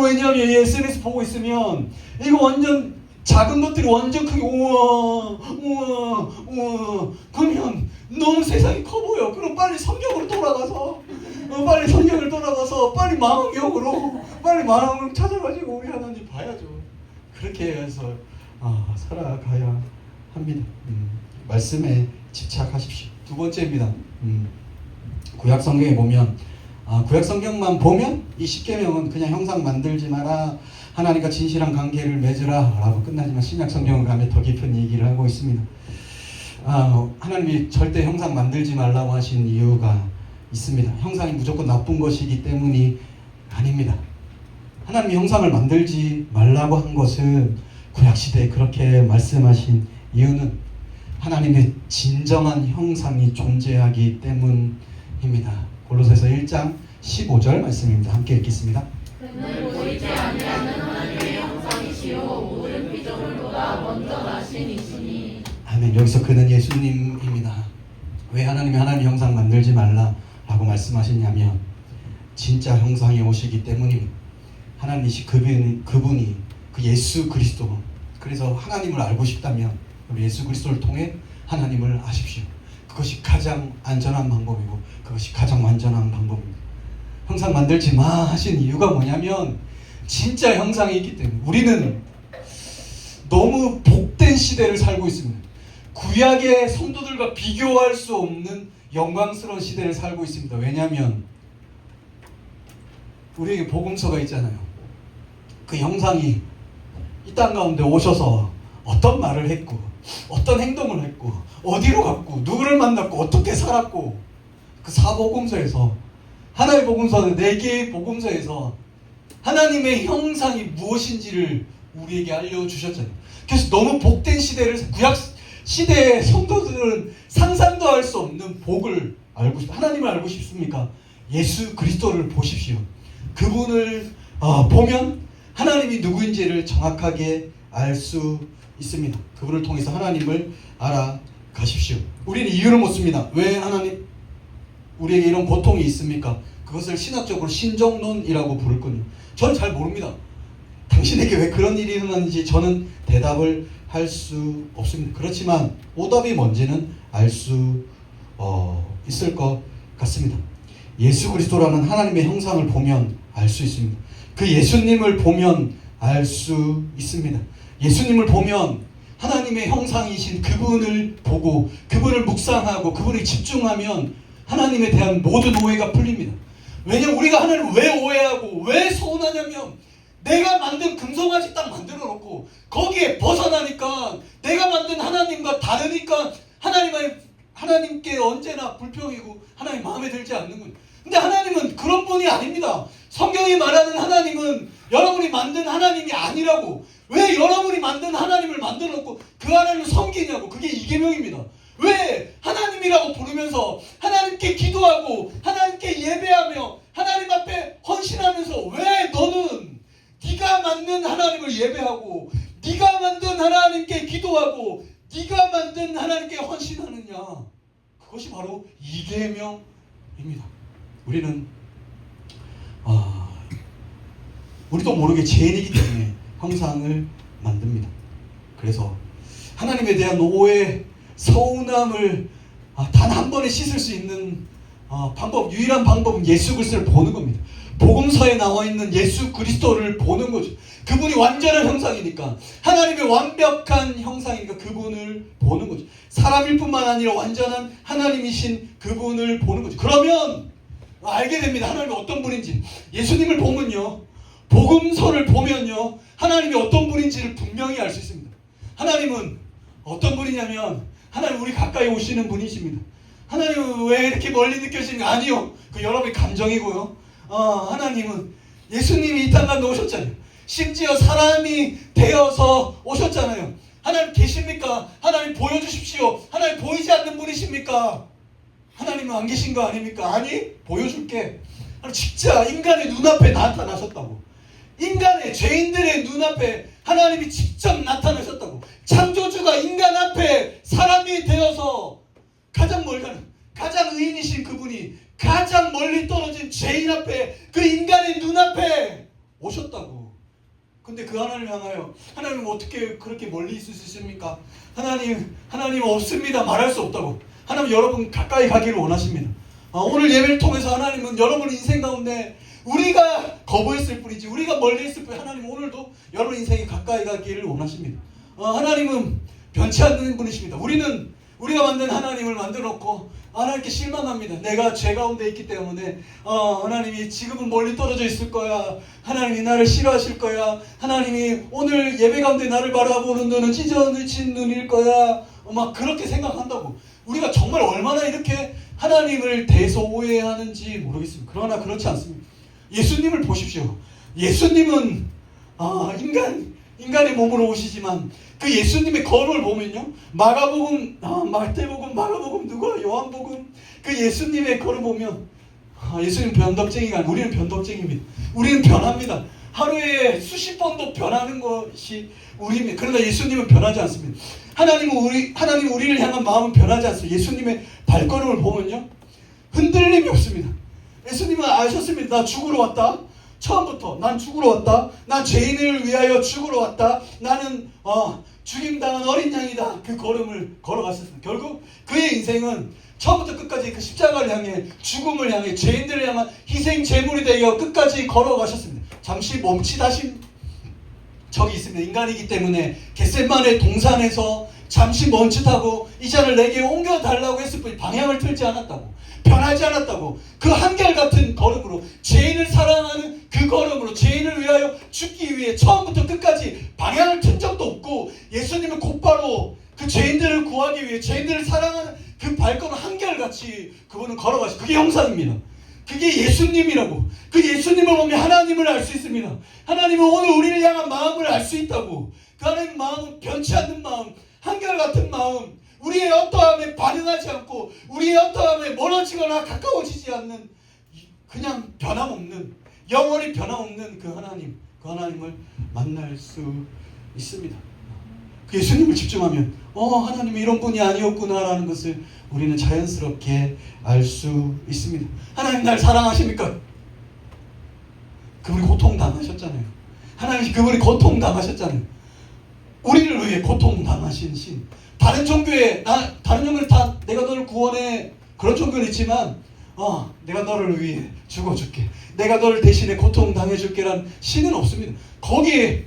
왜냐하면 이 SNS 보고 있으면 이거 완전 작은 것들이 완전 크게 우와 그러면 너무 세상이 커 보여. 그럼 빨리 성경으로 돌아가서 빨리 성경을 돌아가서 빨리 마음경으로 빨리 마음을 찾아가지고 우리 하나님 봐야죠. 그렇게 해서 살아가야 합니다. 말씀에 집착하십시오. 두 번째입니다. 구약 성경에 보면 구약 성경만 보면 이 10계명은 그냥 형상 만들지 마라, 하나님과 진실한 관계를 맺으라 라고 끝나지만 신약 성경을 가면 더 깊은 얘기를 하고 있습니다. 하나님이 절대 형상 만들지 말라고 하신 이유가 있습니다. 형상이 무조건 나쁜 것이기 때문이 아닙니다. 하나님이 형상을 만들지 말라고 한 것은 구약시대에 그렇게 말씀하신 이유는 하나님의 진정한 형상이 존재하기 때문입니다. 골로새서 1장 15절 말씀입니다. 함께 읽겠습니다. 그는 보이지 아니하는 하나님의 형상이시요 모든 피조물보다 먼저 나신 이시니. 아멘. 여기서 그는 예수님입니다. 왜 하나님이 하나님 형상 만들지 말라라고 말씀하시냐면 진짜 형상이 오시기 때문입니다. 하나님이시 그분이 그 예수 그리스도. 그래서 하나님을 알고 싶다면 우리 예수 그리스도를 통해 하나님을 아십시오. 그것이 가장 안전한 방법이고 그것이 가장 완전한 방법입니다. 형상 만들지 마 하신 이유가 뭐냐면 진짜 형상이 있기 때문에. 우리는 너무 복된 시대를 살고 있습니다. 구약의 성도들과 비교할 수 없는 영광스러운 시대를 살고 있습니다. 왜냐하면 우리에게 복음서가 있잖아요. 그 형상이 이 땅 가운데 오셔서 어떤 말을 했고 어떤 행동을 했고 어디로 갔고 누구를 만났고 어떻게 살았고 그 사복음서에서 하나의 복음서는 4개의 복음서에서 하나님의 형상이 무엇인지를 우리에게 알려주셨잖아요. 그래서 너무 복된 시대를 구약 시대의 성도들은 상상도 할 수 없는 복을 알고 싶다. 하나님을 알고 싶습니까? 예수 그리스도를 보십시오. 그분을 보면 하나님이 누구인지를 정확하게 알 수 있습니다. 그분을 통해서 하나님을 알아가십시오. 우리는 이유를 묻습니다. 왜 하나님 우리에게 이런 고통이 있습니까? 그것을 신학적으로 신정론이라고 부를 거든요. 저는 잘 모릅니다. 당신에게 왜 그런 일이 일어났는지 저는 대답을 할 수 없습니다. 그렇지만 오답이 뭔지는 알 수 있을 것 같습니다. 예수 그리스도라는 하나님의 형상을 보면 알 수 있습니다. 그 예수님을 보면 알 수 있습니다. 예수님을 보면 하나님의 형상이신 그분을 보고 그분을 묵상하고 그분을 집중하면 하나님에 대한 모든 오해가 풀립니다. 왜냐면 우리가 하나님을 왜 오해하고 왜 서운하냐면 내가 만든 금송아지 딱 만들어 놓고 거기에 벗어나니까 내가 만든 하나님과 다르니까 하나님께 언제나 불평이고 하나님 마음에 들지 않는군요. 근데 하나님은 그런 분이 아닙니다. 성경이 말하는 하나님은 여러분이 만든 하나님이 아니라고. 왜 여러분이 만든 하나님을 만들어 놓고 그 하나님을 섬기냐고. 그게 이계명입니다. 왜 하나님이라고 부르면서 하나님께 기도하고 하나님께 예배하며 하나님 앞에 헌신하면서 왜 너는 네가 만든 하나님을 예배하고 네가 만든 하나님께 기도하고 네가 만든 하나님께 헌신하느냐. 그것이 바로 이계명입니다. 우리는 우리도 모르게 죄인이기 때문에 형상을 만듭니다. 그래서 하나님에 대한 오해, 서운함을 단 한 번에 씻을 수 있는 유일한 방법은 예수 그리스도를 보는 겁니다. 복음서에 나와 있는 예수 그리스도를 보는 거죠. 그분이 완전한 형상이니까, 하나님의 완벽한 형상이니까 그분을 보는 거죠. 사람일 뿐만 아니라 완전한 하나님이신 그분을 보는 거죠. 그러면 알게 됩니다. 하나님이 어떤 분인지. 예수님을 보면요, 복음서를 보면요, 하나님이 어떤 분인지를 분명히 알 수 있습니다. 하나님은 어떤 분이냐면 하나님 우리 가까이 오시는 분이십니다. 하나님은 왜 이렇게 멀리 느껴지는가? 아니요, 그 여러분의 감정이고요. 하나님은 예수님이 이 땅 가운데 오셨잖아요. 심지어 사람이 되어서 오셨잖아요. 하나님 계십니까? 하나님 보여주십시오. 하나님 보이지 않는 분이십니까? 하나님은 안 계신 거 아닙니까? 아니, 보여줄게. 진짜 인간의 눈앞에 나타나셨다고. 인간의 죄인들의 눈앞에 하나님이 직접 나타나셨다고. 창조주가 인간 앞에 사람이 되어서 가장 멀가는 가장 의인이신 그분이 가장 멀리 떨어진 죄인 앞에 그 인간의 눈앞에 오셨다고. 근데 그 하나님을 향하여 하나님 어떻게 그렇게 멀리 있을 수 있습니까? 하나님 없습니다 말할 수 없다고. 하나님 여러분 가까이 가기를 원하십니다. 오늘 예배를 통해서 하나님은 여러분 인생 가운데 우리가 거부했을 뿐이지 우리가 멀리 있을 뿐 하나님 오늘도 여러분 인생이 가까이 가기를 원하십니다. 하나님은 변치 않는 분이십니다. 우리가 만든 하나님을 만들어 놓고 하나님께 실망합니다. 내가 죄 가운데 있기 때문에 하나님이 지금은 멀리 떨어져 있을 거야. 하나님이 나를 싫어하실 거야. 하나님이 오늘 예배 가운데 나를 바라보는 눈은 찢어진 눈일 거야. 막 그렇게 생각한다고. 우리가 정말 얼마나 이렇게 하나님을 대해서 오해하는지 모르겠습니다. 그러나 그렇지 않습니다. 예수님을 보십시오. 예수님은 인간의 몸으로 오시지만 그 예수님의 걸음을 보면요, 마가복음, 마태복음, 마가복음, 누가 요한복음, 그 예수님의 걸음 보면 예수님 변덕쟁이가 아니고 우리는 변덕쟁이입니다. 우리는 변합니다. 하루에 수십 번도 변하는 것이 우리입니다. 그러나 예수님은 변하지 않습니다. 하나님 우리를 향한 마음은 변하지 않습니다. 예수님의 발걸음을 보면요, 흔들림이 없습니다. 예수님은 아셨습니다. 나 죽으러 왔다. 처음부터 난 죽으러 왔다. 난 죄인을 위하여 죽으러 왔다. 나는 죽임당한 어린 양이다. 그 걸음을 걸어갔었습니다. 결국 그의 인생은 처음부터 끝까지 그 십자가를 향해, 죽음을 향해, 죄인들을 향한 희생 제물이 되어 끝까지 걸어가셨습니다. 잠시 멈칫하신 적이 있습니다. 인간이기 때문에 겟세마네 동산에서 잠시 멈칫하고 이 잔을 내게 옮겨달라고 했을 뿐이 방향을 틀지 않았다고, 변하지 않았다고. 그 한결같은 걸음으로, 죄인을 사랑하는 그 걸음으로, 죄인을 위하여 죽기 위해 처음부터 끝까지 방향을 튼 적도 없고, 예수님은 곧바로 그 죄인들을 구하기 위해, 죄인들을 사랑하는 그 발걸음 한결같이 그분은 걸어가시. 그게 형상입니다. 그게 예수님이라고. 그 예수님을 보면 하나님을 알 수 있습니다. 하나님은 오늘 우리를 향한 마음을 알 수 있다고. 그 하나님의 마음은 변치 않는 마음, 한결같은 마음, 우리의 어떠함에 반응하지 않고 우리의 어떠함에 멀어지거나 가까워지지 않는, 그냥 변함없는, 영원히 변함없는 그 하나님을 만날 수 있습니다. 그 예수님을 집중하면 하나님이 이런 분이 아니었구나라는 것을 우리는 자연스럽게 알 수 있습니다. 하나님 날 사랑하십니까? 그분이 고통당하셨잖아요. 하나님 그분이 고통당하셨잖아요. 우리를 위해 고통당하신 신. 다른 종교는 다 내가 너를 구원해, 그런 종교는 있지만 내가 너를 위해 죽어줄게, 내가 너를 대신에 고통당해줄게라는 신은 없습니다. 거기에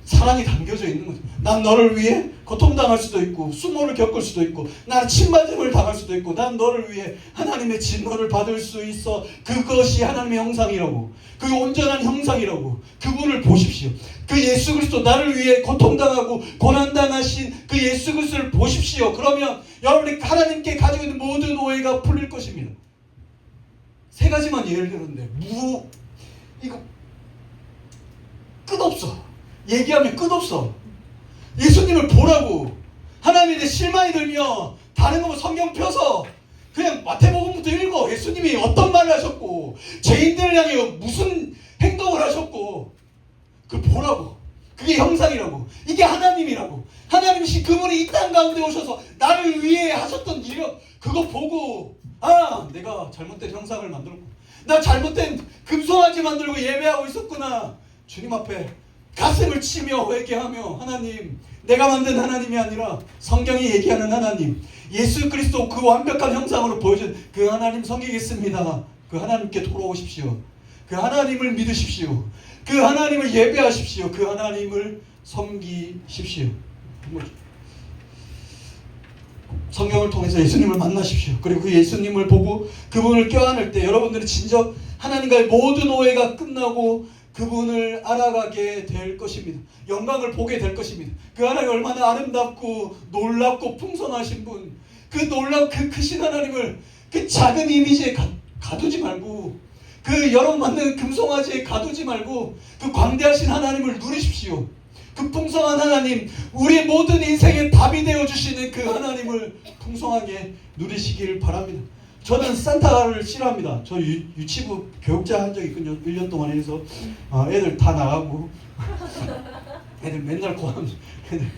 사랑이 담겨져 있는 거죠. 난 너를 위해 고통당할 수도 있고, 수모를 겪을 수도 있고, 나는 침맞음을 당할 수도 있고, 난 너를 위해 하나님의 진노를 받을 수 있어. 그것이 하나님의 형상이라고, 그 온전한 형상이라고. 그분을 보십시오. 그 예수 그리스도, 나를 위해 고통당하고 고난당하신 그 예수 그리스도를 보십시오. 그러면 여러분이 하나님께 가지고 있는 모든 오해가 풀릴 것입니다. 세 가지만 예를 들었는데 이거 끝없어. 얘기하면 끝없어. 예수님을 보라고. 하나님에 대해 실망이 들며 다른 거 성경 펴서 그냥 마태복음부터 읽어. 예수님이 어떤 말을 하셨고, 죄인들을 향해 무슨 행동을 하셨고, 그걸 보라고. 그게 형상이라고. 이게 하나님이라고. 하나님이신 그분이 이 땅 가운데 오셔서 나를 위해 하셨던 일, 그거 보고 내가 잘못된 형상을 만들었고, 나 잘못된 금송아지 만들고 예배하고 있었구나. 주님 앞에 가슴을 치며 회개하며, 하나님, 내가 만든 하나님이 아니라 성경이 얘기하는 하나님, 예수 그리스도 그 완벽한 형상으로 보여준 그 하나님 섬기겠습니다. 그 하나님께 돌아오십시오. 그 하나님을 믿으십시오. 그 하나님을 예배하십시오. 그 하나님을 섬기십시오. 성경을 통해서 예수님을 만나십시오. 그리고 그 예수님을 보고 그분을 껴안을 때 여러분들은 진정 하나님과의 모든 오해가 끝나고 그분을 알아가게 될 것입니다. 영광을 보게 될 것입니다. 그 하나님이 얼마나 아름답고 놀랍고 풍성하신 분, 그 놀라운 그 크신 하나님을 그 작은 이미지에 가두지 말고, 그 여러분 만드는 금송아지에 가두지 말고 그 광대하신 하나님을 누리십시오. 그 풍성한 하나님, 우리의 모든 인생의 답이 되어주시는 그 하나님을 풍성하게 누리시길 바랍니다. 저는 산타를 싫어합니다. 저 유치부 교육자 한 적이 있거든요. 1년 동안 해서 애들 다 나가고 애들 맨날 고함 애들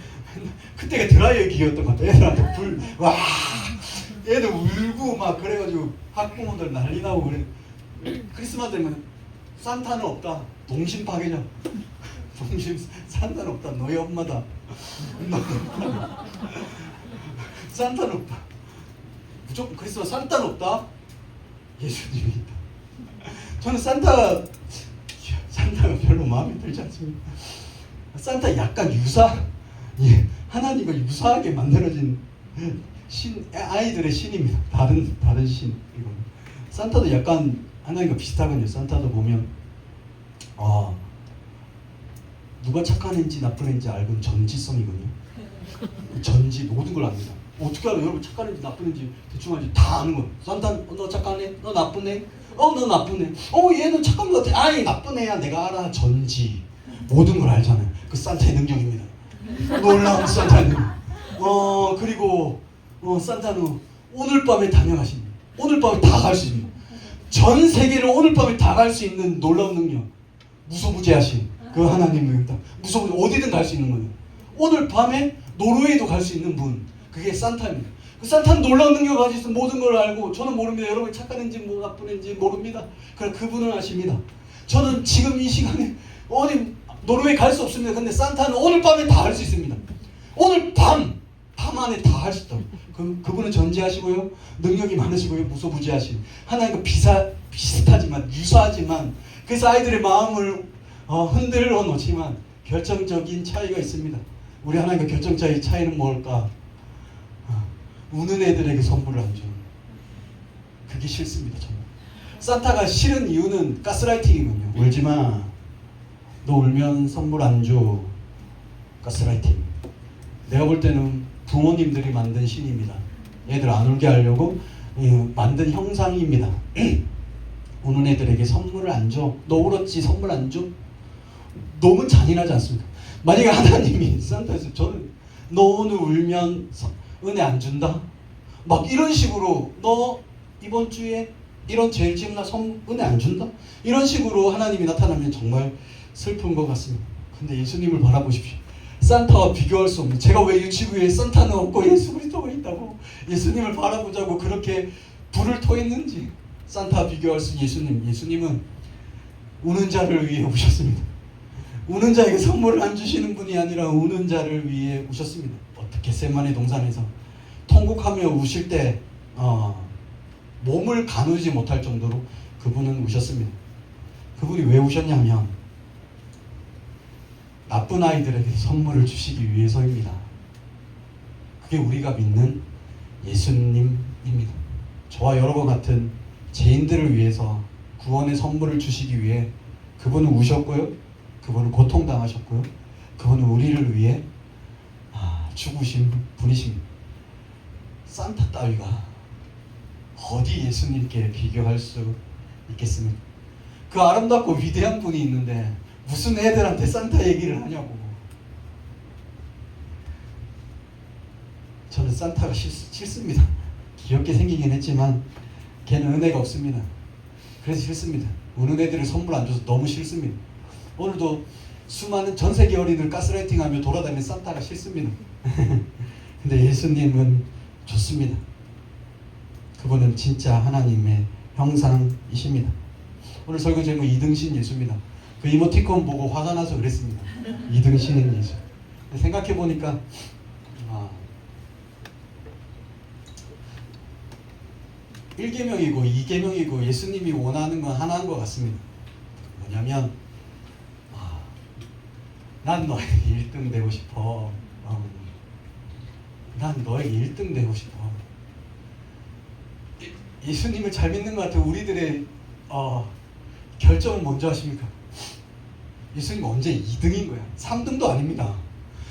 그때가 드라이어 기였던 것 같아요. 애들한테 와 애들 울고 막 그래가지고 학부모들 난리 나고 그래. 크리스마스 되면 산타는 없다. 동심 파괴자. 동심 산타는 없다. 너희 엄마다. 산타는 없다. 무조건 크리스마스 산타는 없다. 예수님이 있다. 저는 산타가 별로 마음에 들지 않습니다. 산타 약간 하나님과 유사하게 만들어진 아이들의 신입니다. 다른 신. 이건 산타도 약간 하나님과 비슷하거든요. 산타도 보면 누가 착한 애인지 나쁜 애인지 알고 전지성이거든요. 전지 모든 걸 압니다. 어떻게 알아요? 여러분 착한 애인지 나쁜 애인지 대충 알지? 다 아는 거예요. 산타 너 착한 애? 너 나쁜 애? 너 나쁜 애. 얘는 착한 것 같아. 아이 나쁜 애야. 내가 알아. 전지 모든 걸 알잖아요. 그 산타의 능력입니다. 놀라운 산타의 능력. 그리고 산타는 오늘 밤에 다녀가십니다. 오늘 밤에 다 갈 수 있습니다. 전 세계를 오늘 밤에 다 갈 수 있는 놀라운 능력. 무소부재하신 그 하나님입니다. 어디든 갈 수 있는 거예요. 오늘 밤에 노르웨이도 갈 수 있는 분. 그게 산타입니다. 그 산타는 놀라운 능력을 가지고 있어 모든 걸 알고 저는 모릅니다. 여러분 착한 애인지 나쁜 애인지 모릅니다. 그러나 그분은 아십니다. 저는 지금 이 시간에 어디 노르웨이 갈 수 없습니다. 근데 산타는 오늘 밤에 다 할 수 있습니다. 오늘 밤 안에 다 할 수 있다. 그분은 전지하시고요. 능력이 많으시고요. 무소부지하신 하나님과 비슷하지만 유사하지만 그래서 아이들의 마음을 흔들어 놓지만 결정적인 차이가 있습니다. 우리 하나님과 결정적인 차이는 뭘까? 우는 애들에게 선물을 안 주는 그게 싫습니다. 저는 산타가 싫은 이유는 가스라이팅이군요. 울지마. 너 울면 선물 안 줘. 가스라이팅. 내가 볼 때는 부모님들이 만든 신입니다. 애들 안 울게 하려고 만든 형상입니다. 우는 애들에게 선물을 안 줘. 너 울었지 선물 안 줘? 너무 잔인하지 않습니까? 만약에 하나님이 산타에서 저는 너 오늘 울면 은혜 안 준다? 막 이런 식으로 너 이번 주에 이런 죄를 지으면 나 은혜 안 준다? 이런 식으로 하나님이 나타나면 정말 슬픈 것 같습니다. 근데 예수님을 바라보십시오. 산타와 비교할 수 없는 제가 왜 유치부에 산타는 없고 예수 그리스도가 있다고 예수님을 바라보자고 그렇게 불을 토했는지 산타와 비교할 수 있는 예수님은 우는 자를 위해 오셨습니다. 우는 자에게 선물을 안 주시는 분이 아니라 우는 자를 위해 오셨습니다. 겟세마네 동산에서 통곡하며 우실 때 몸을 가누지 못할 정도로 그분은 우셨습니다. 그분이 왜 우셨냐면 나쁜 아이들에게 선물을 주시기 위해서입니다. 그게 우리가 믿는 예수님입니다. 저와 여러분 같은 죄인들을 위해서 구원의 선물을 주시기 위해 그분은 우셨고요. 그분은 고통당하셨고요. 그분은 우리를 위해 죽으신 분이십니다. 산타 따위가 어디 예수님께 비교할 수 있겠습니까? 그 아름답고 위대한 분이 있는데 무슨 애들한테 산타 얘기를 하냐고. 저는 산타가 싫습니다. 귀엽게 생기긴 했지만 걔는 은혜가 없습니다. 그래서 싫습니다. 우는 애들을 선물 안 줘서 너무 싫습니다. 오늘도 수많은 전 세계 어린이들 가스라이팅하며 돌아다니는 산타가 싫습니다. 근데 예수님은 좋습니다. 그분은 진짜 하나님의 형상이십니다. 오늘 설교 제목 이등신 예수입니다. 그 이모티콘 보고 화가 나서 그랬습니다. 이등신인 예수. 생각해 보니까 1계명이고 2계명이고 예수님이 원하는 건 하나인 것 같습니다. 뭐냐면 난 너에게 1등 되고 싶어. 난 너에게 1등 되고 싶어. 예수님을 잘 믿는 것 같아요. 우리들의 결정은 먼저 하십니까? 예수님 언제 2등인 거야? 3등도 아닙니다.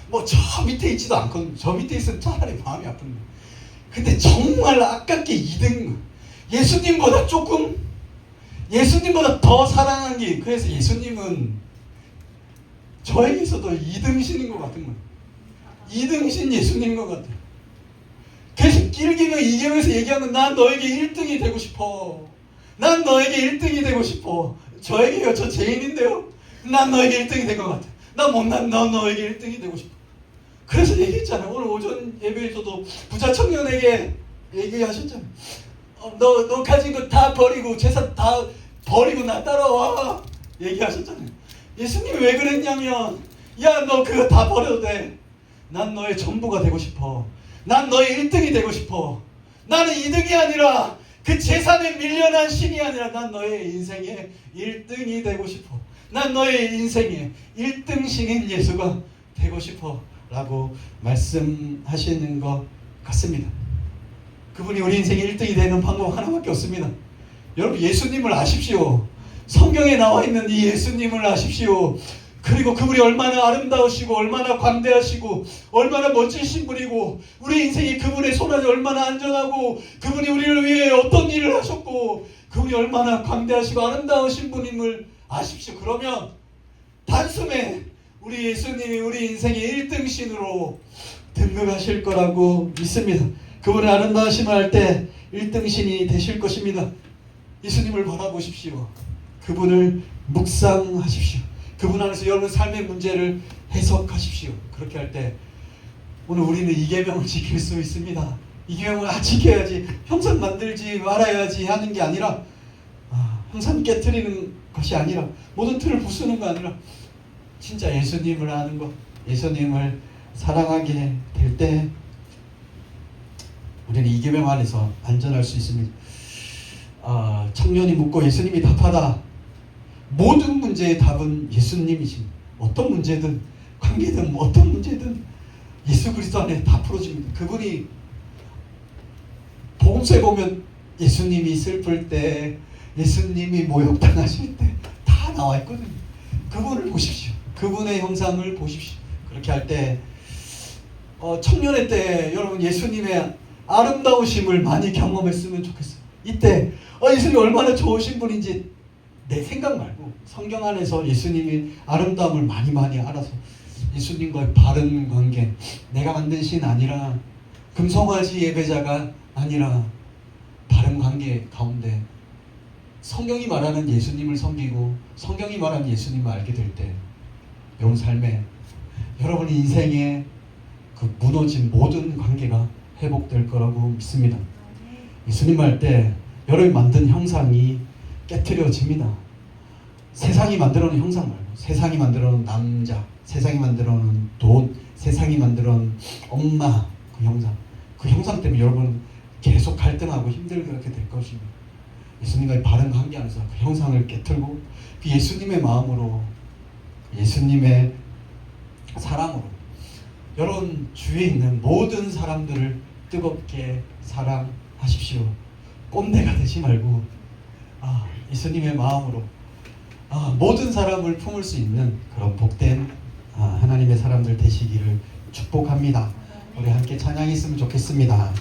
뭐 저 밑에 있지도 않거든요. 저 밑에 있으면 차라리 마음이 아픈데. 근데 정말 아깝게 2등인 거야. 예수님보다 예수님보다 더 사랑한 게 그래서 예수님은 저에게서도 2등신인 것 같은 거예요. 2등신 예수님인 것 같아요. 계속 길기면 이기면서 얘기하면 난 너에게 1등이 되고 싶어. 난 너에게 1등이 되고 싶어. 저에게요. 저 죄인인데요. 난 너에게 1등이 될 것 같아. 난 못난 난 너에게 1등이 되고 싶어. 그래서 얘기했잖아요. 오늘 오전 예배에서도 부자 청년에게 얘기하셨잖아요. 너 가진 거 다 버리고 재산 다 버리고 나 따라와. 얘기하셨잖아요. 예수님이 왜 그랬냐면 야 너 그거 다 버려도 돼. 난 너의 전부가 되고 싶어. 난 너의 1등이 되고 싶어. 나는 2등이 아니라 그 재산에 밀려난 신이 아니라 난 너의 인생의 1등이 되고 싶어. 난 너의 인생의 1등 신인 예수가 되고 싶어 라고 말씀하시는 것 같습니다. 그분이 우리 인생의 1등이 되는 방법 하나밖에 없습니다. 여러분 예수님을 아십시오. 성경에 나와 있는 이 예수님을 아십시오. 그리고 그분이 얼마나 아름다우시고 얼마나 광대하시고 얼마나 멋지신 분이고 우리 인생이 그분의 손안에 얼마나 안전하고 그분이 우리를 위해 어떤 일을 하셨고 그분이 얼마나 광대하시고 아름다우신 분임을 아십시오. 그러면 단숨에 우리 예수님이 우리 인생의 1등 신으로 등극하실 거라고 믿습니다. 그분의 아름다우심을 할 때 1등 신이 되실 것입니다. 예수님을 바라보십시오. 그분을 묵상하십시오. 그분 안에서 여러분 삶의 문제를 해석하십시오. 그렇게 할 때 오늘 우리는 이 계명을 지킬 수 있습니다. 이 계명을 지켜야지 형상 만들지 말아야지 하는 게 아니라 형상 깨트리는 것이 아니라 모든 틀을 부수는 거 아니라 진짜 예수님을 아는 것, 예수님을 사랑하게 될 때 우리는 이 계명 안에서 안전할 수 있습니다. 청년이 묻고 예수님이 답하다. 모든 문제의 답은 예수님이십니다. 어떤 문제든 관계든 어떤 문제든 예수 그리스도 안에 다 풀어집니다. 그분이 복음서에 보면 예수님이 슬플 때 예수님이 모욕당하실 때 다 나와 있거든요. 그분을 보십시오. 그분의 형상을 보십시오. 그렇게 할 때 청년의 때 여러분 예수님의 아름다우심을 많이 경험했으면 좋겠어요. 이때 예수님이 얼마나 좋으신 분인지 내 생각 말고 성경 안에서 예수님이 아름다움을 많이 알아서 예수님과의 바른 관계, 내가 만든 신 아니라 금송아지 예배자가 아니라 바른 관계 가운데 성경이 말하는 예수님을 섬기고 성경이 말하는 예수님을 알게 될 때 여러분 삶에 여러분 인생에 그 무너진 모든 관계가 회복될 거라고 믿습니다. 예수님 할 때 여러분이 만든 형상이 깨트려집니다. 세상이 만들어놓은 형상 말고 세상이 만들어놓은 남자, 세상이 만들어놓은 돈, 세상이 만들어놓은 엄마 그 형상 때문에 여러분 계속 갈등하고 힘들게 그렇게 될 것입니다. 예수님과의 바른 관계 안에서 그 형상을 깨트리고 그 예수님의 마음으로 예수님의 사랑으로 여러분 주위에 있는 모든 사람들을 뜨겁게 사랑하십시오. 꼰대가 되지 말고 예수님의 마음으로 모든 사람을 품을 수 있는 그런 복된 하나님의 사람들 되시기를 축복합니다. 우리 함께 찬양했으면 좋겠습니다.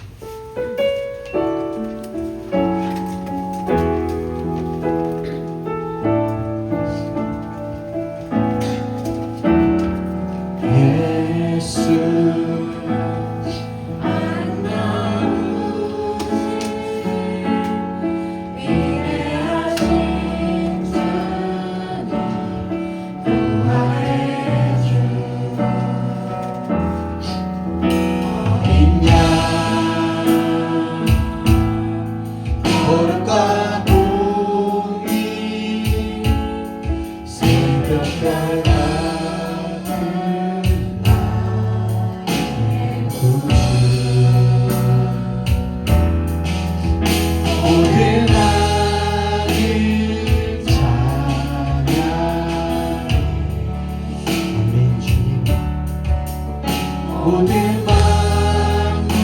모든 만물이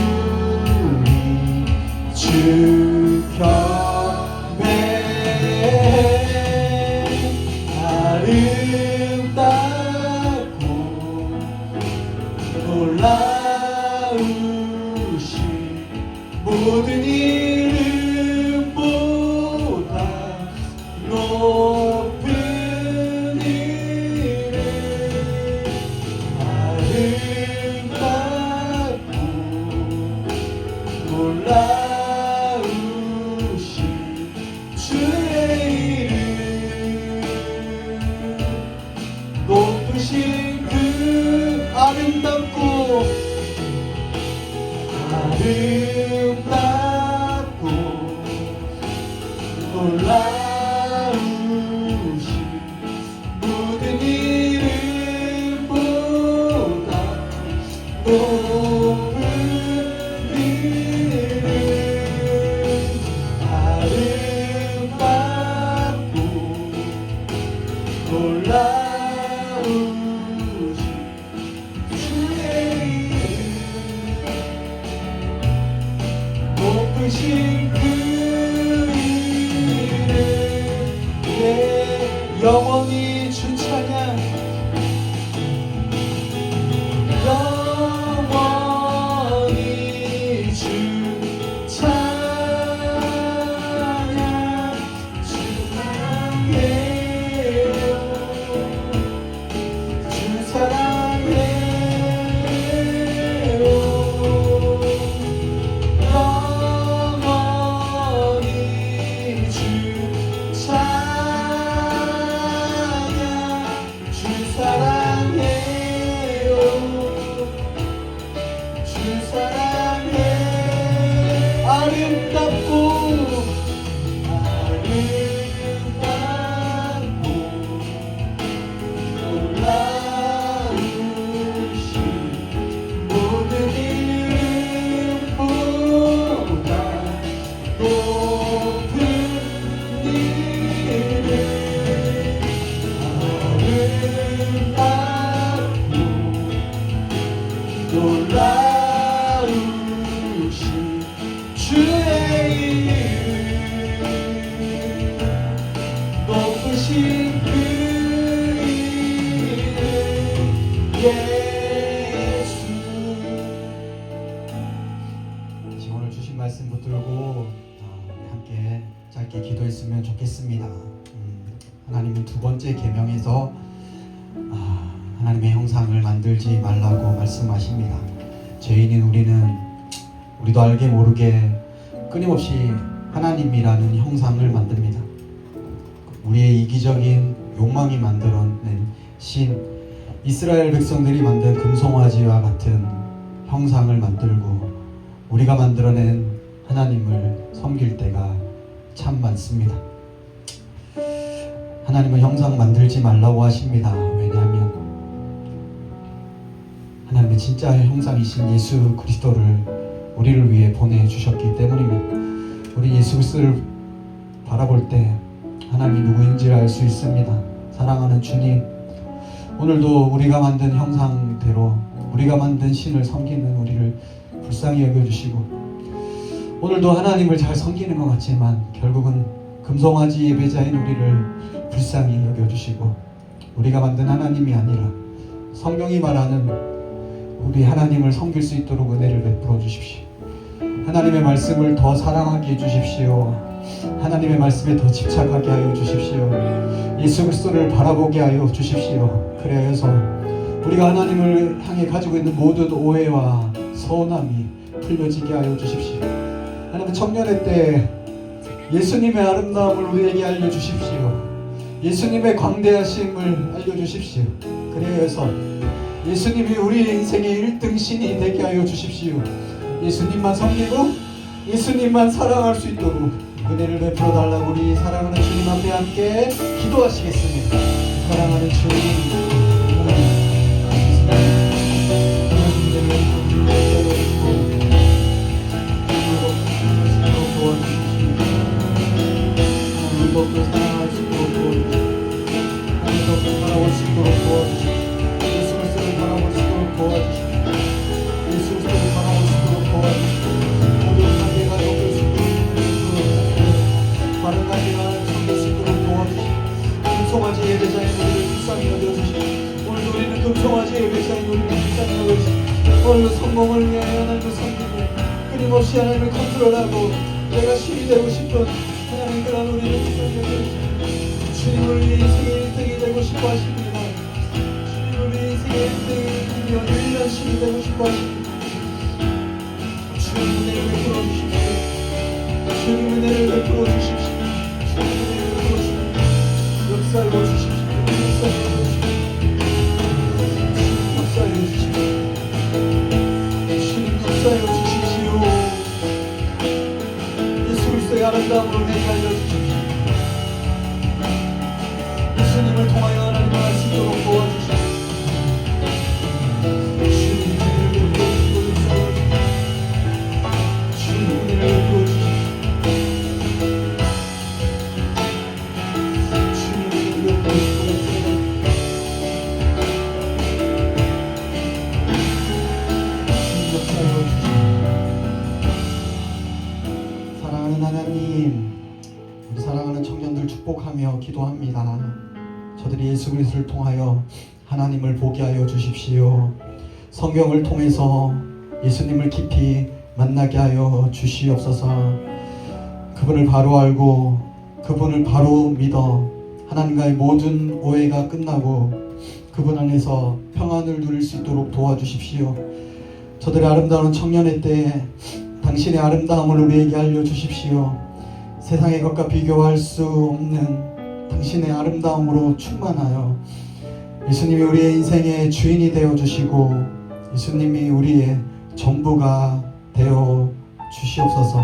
주 경배 아름답고 놀라우신 모든 이름보다 높은 이름 아름답고 놀라우신 모든 이름보다 높은 이름 아름답고 놀라우신 주의 이름 높으신 그 이름 내 영원히 주 찬양 영원히 주 찬양 주 사랑해요 주 사랑해요 영원히 주 찬양 주 사랑해요 주 사랑해 아름답고 아름답고 놀라우신 모든 이름보다 높은 이름 아름답고 놀라우신 주의 이름 높으신 그 이름 예수 다시 오늘 주신 말씀 붙들고 함께 짧게 기도했으면 좋겠습니다. 하나님은 두 번째 계명에서 하나님의 형상을 만들지 말라고 말씀하십니다. 죄인인 우리도 알게 모르게 끊임없이 하나님이라는 형상을 만듭니다. 우리의 이기적인 욕망이 만들어낸 신 이스라엘 백성들이 만든 금송아지와 같은 형상을 만들고 우리가 만들어낸 하나님을 섬길 때가 참 많습니다. 하나님은 형상 만들지 말라고 하십니다. 왜냐하면 하나님의 진짜 형상이신 예수 그리스도를 우리를 위해 보내주셨기 때문입니다. 우리 예수 그리스도를 바라볼 때 하나님이 누구인지를 알 수 있습니다. 사랑하는 주님, 오늘도 우리가 만든 형상대로 우리가 만든 신을 섬기는 우리를 불쌍히 여겨주시고 오늘도 하나님을 잘 섬기는 것 같지만 결국은 금송아지 예배자인 우리를 불쌍히 여겨주시고 우리가 만든 하나님이 아니라 성경이 말하는 우리 하나님을 섬길 수 있도록 은혜를 베풀어 주십시오. 하나님의 말씀을 더 사랑하게 해주십시오. 하나님의 말씀에 더 집착하게 하여 주십시오. 예수 그리스도를 바라보게 하여 주십시오. 그래서 우리가 하나님을 향해 가지고 있는 모든 오해와 서운함이 풀려지게 하여 주십시오. 하나님 청년의 때 예수님의 아름다움을 우리에게 알려주십시오. 예수님의 광대하심을 알려주십시오. 그래서 예수님이 우리 인생의 1등 신이 되게 하여 주십시오. 예수님만 섬기고 예수님만 사랑할 수 있도록 은혜를 베풀어 달라고 우리 사랑하는 주님 앞에 함께 기도하시겠습니다. 사랑하는 주님, 하나님을 사랑할 수 있도록 도와주시고 하나님을 바라볼 수 있도록 도와주시고 예수 그리스도를 바라볼 수 있도록 도와주시고 예수 그리스도를 바라볼 수 있도록 도와주시고 모든 관계가 덮을 수 있도록 바른 관계가 섬길 수 있도록 도와주시고 금송아지 예배자인 우리를 불쌍히 여겨주시고 오늘도 우리는 금송아지 예배자인 우리를 불쌍히 여겨주시고 오늘도 성공을 위해 하나님을 섬기고 끊임없이 하나님을 컨트롤하고 내가 신이 되고 싶은 하나님 그런 우리를 불쌍히 여겨주시고 주님 우리 인생의 1등이 되고 싶어 하십니다. 주님 우리 인생의 1등이 유일한 신이 되고 싶어 하십니다. 주님 은혜를 베풀어 주십시오. 주님 은혜를 베풀어 주십시오. 주님 은혜를 베풀어 주십시오. 역사하여 주십시오. 역사하여 주십시오. 주님 역사하여 주십시오. 예수 그리스도의 아름다움으로 내게 알려주십시오. 통하여 하나님 할 수 있도록 도와주시옵소서. 사랑하는 하나님, 우리 사랑하는 청년들 축복하며 기도합니다. 저들이 예수 그리스도를 통하여 하나님을 보게 하여 주십시오. 성경을 통해서 예수님을 깊이 만나게 하여 주시옵소서. 그분을 바로 알고 그분을 바로 믿어 하나님과의 모든 오해가 끝나고 그분 안에서 평안을 누릴 수 있도록 도와주십시오. 저들의 아름다운 청년의 때에 당신의 아름다움을 우리에게 알려주십시오. 세상의 것과 비교할 수 없는 당신의 아름다움으로 충만하여 예수님이 우리의 인생의 주인이 되어주시고 예수님이 우리의 전부가 되어 주시옵소서.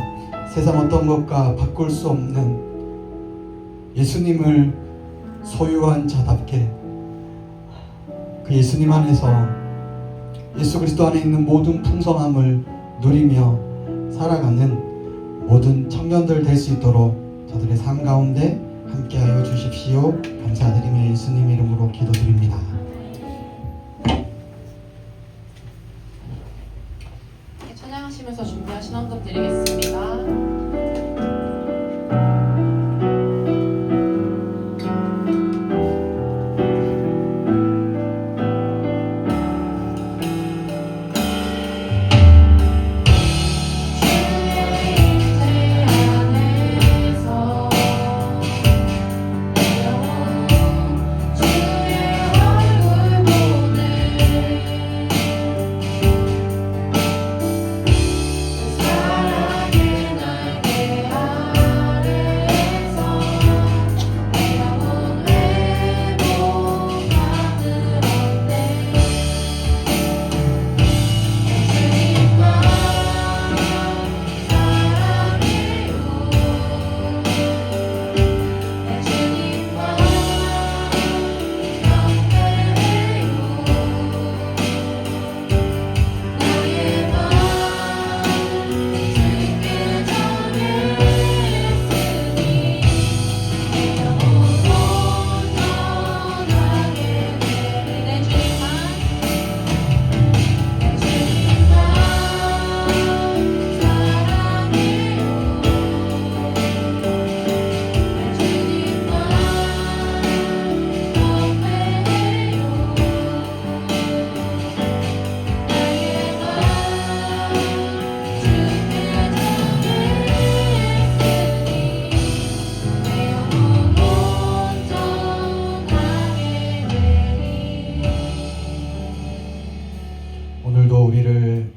세상 어떤 것과 바꿀 수 없는 예수님을 소유한 자답게 그 예수님 안에서 예수 그리스도 안에 있는 모든 풍성함을 누리며 살아가는 모든 청년들 될 수 있도록 저들의 삶 가운데 함께하여 주십시오. 감사드리며 예수님 이름으로 기도드립니다. 찬양하시면서 준비한 신앙금 드리겠습니다. 오늘도 우리를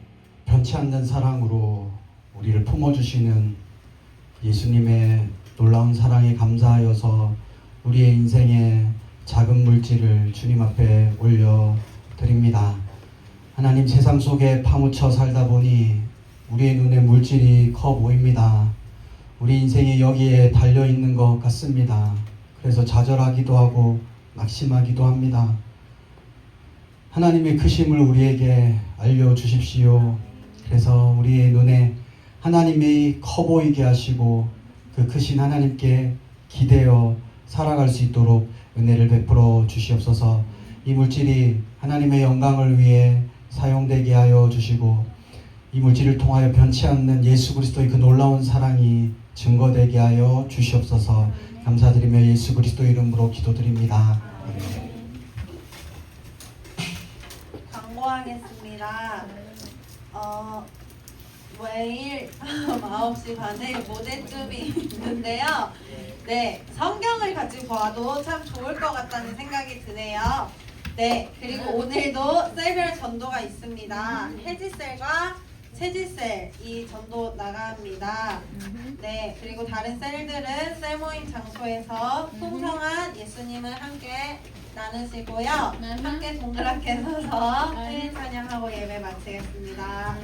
변치 않는 사랑으로 우리를 품어주시는 예수님의 놀라운 사랑에 감사하여서 우리의 인생의 작은 물질을 주님 앞에 올려드립니다. 하나님, 세상 속에 파묻혀 살다 보니 우리의 눈에 물질이 커 보입니다. 우리 인생이 여기에 달려있는 것 같습니다. 그래서 좌절하기도 하고 낙심하기도 합니다. 하나님의 크심을 우리에게 알려주십시오. 그래서 우리의 눈에 하나님이 커 보이게 하시고 그 크신 하나님께 기대어 살아갈 수 있도록 은혜를 베풀어 주시옵소서. 이 물질이 하나님의 영광을 위해 사용되게 하여 주시고 이 물질을 통하여 변치 않는 예수 그리스도의 그 놀라운 사랑이 증거되게 하여 주시옵소서. 감사드리며 예수 그리스도 이름으로 기도드립니다. 광고하겠습니다. 매일 9시 반에 무대쯤이 있는데요. 네, 성경을 가지고 봐도 참 좋을 것 같다는 생각이 드네요. 네, 그리고 오늘도 셀별 전도가 있습니다. 해지셀과 채지셀 이 전도 나갑니다. 네, 그리고 다른 셀들은 셀 모임 장소에서 풍성한 예수님을 함께 나누시고요. 함께 동그랗게 서서 회인 찬양하고 예배 마치겠습니다.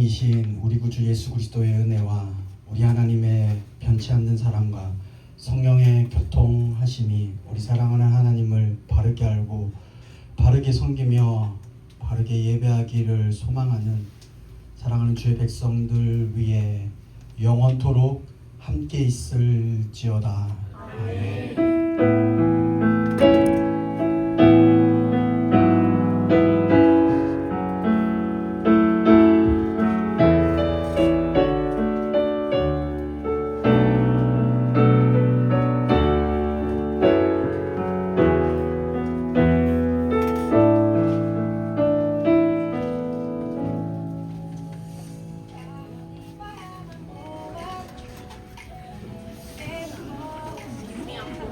왕이신 우리 구주 예수 그리스도의 은혜와 우리 하나님의 변치 않는 사랑과 성령의 교통하심이 우리 사랑하는 하나님을 바르게 알고 바르게 섬기며 바르게 예배하기를 소망하는 사랑하는 주의 백성들 위해 영원토록 함께 있을지어다. 아멘.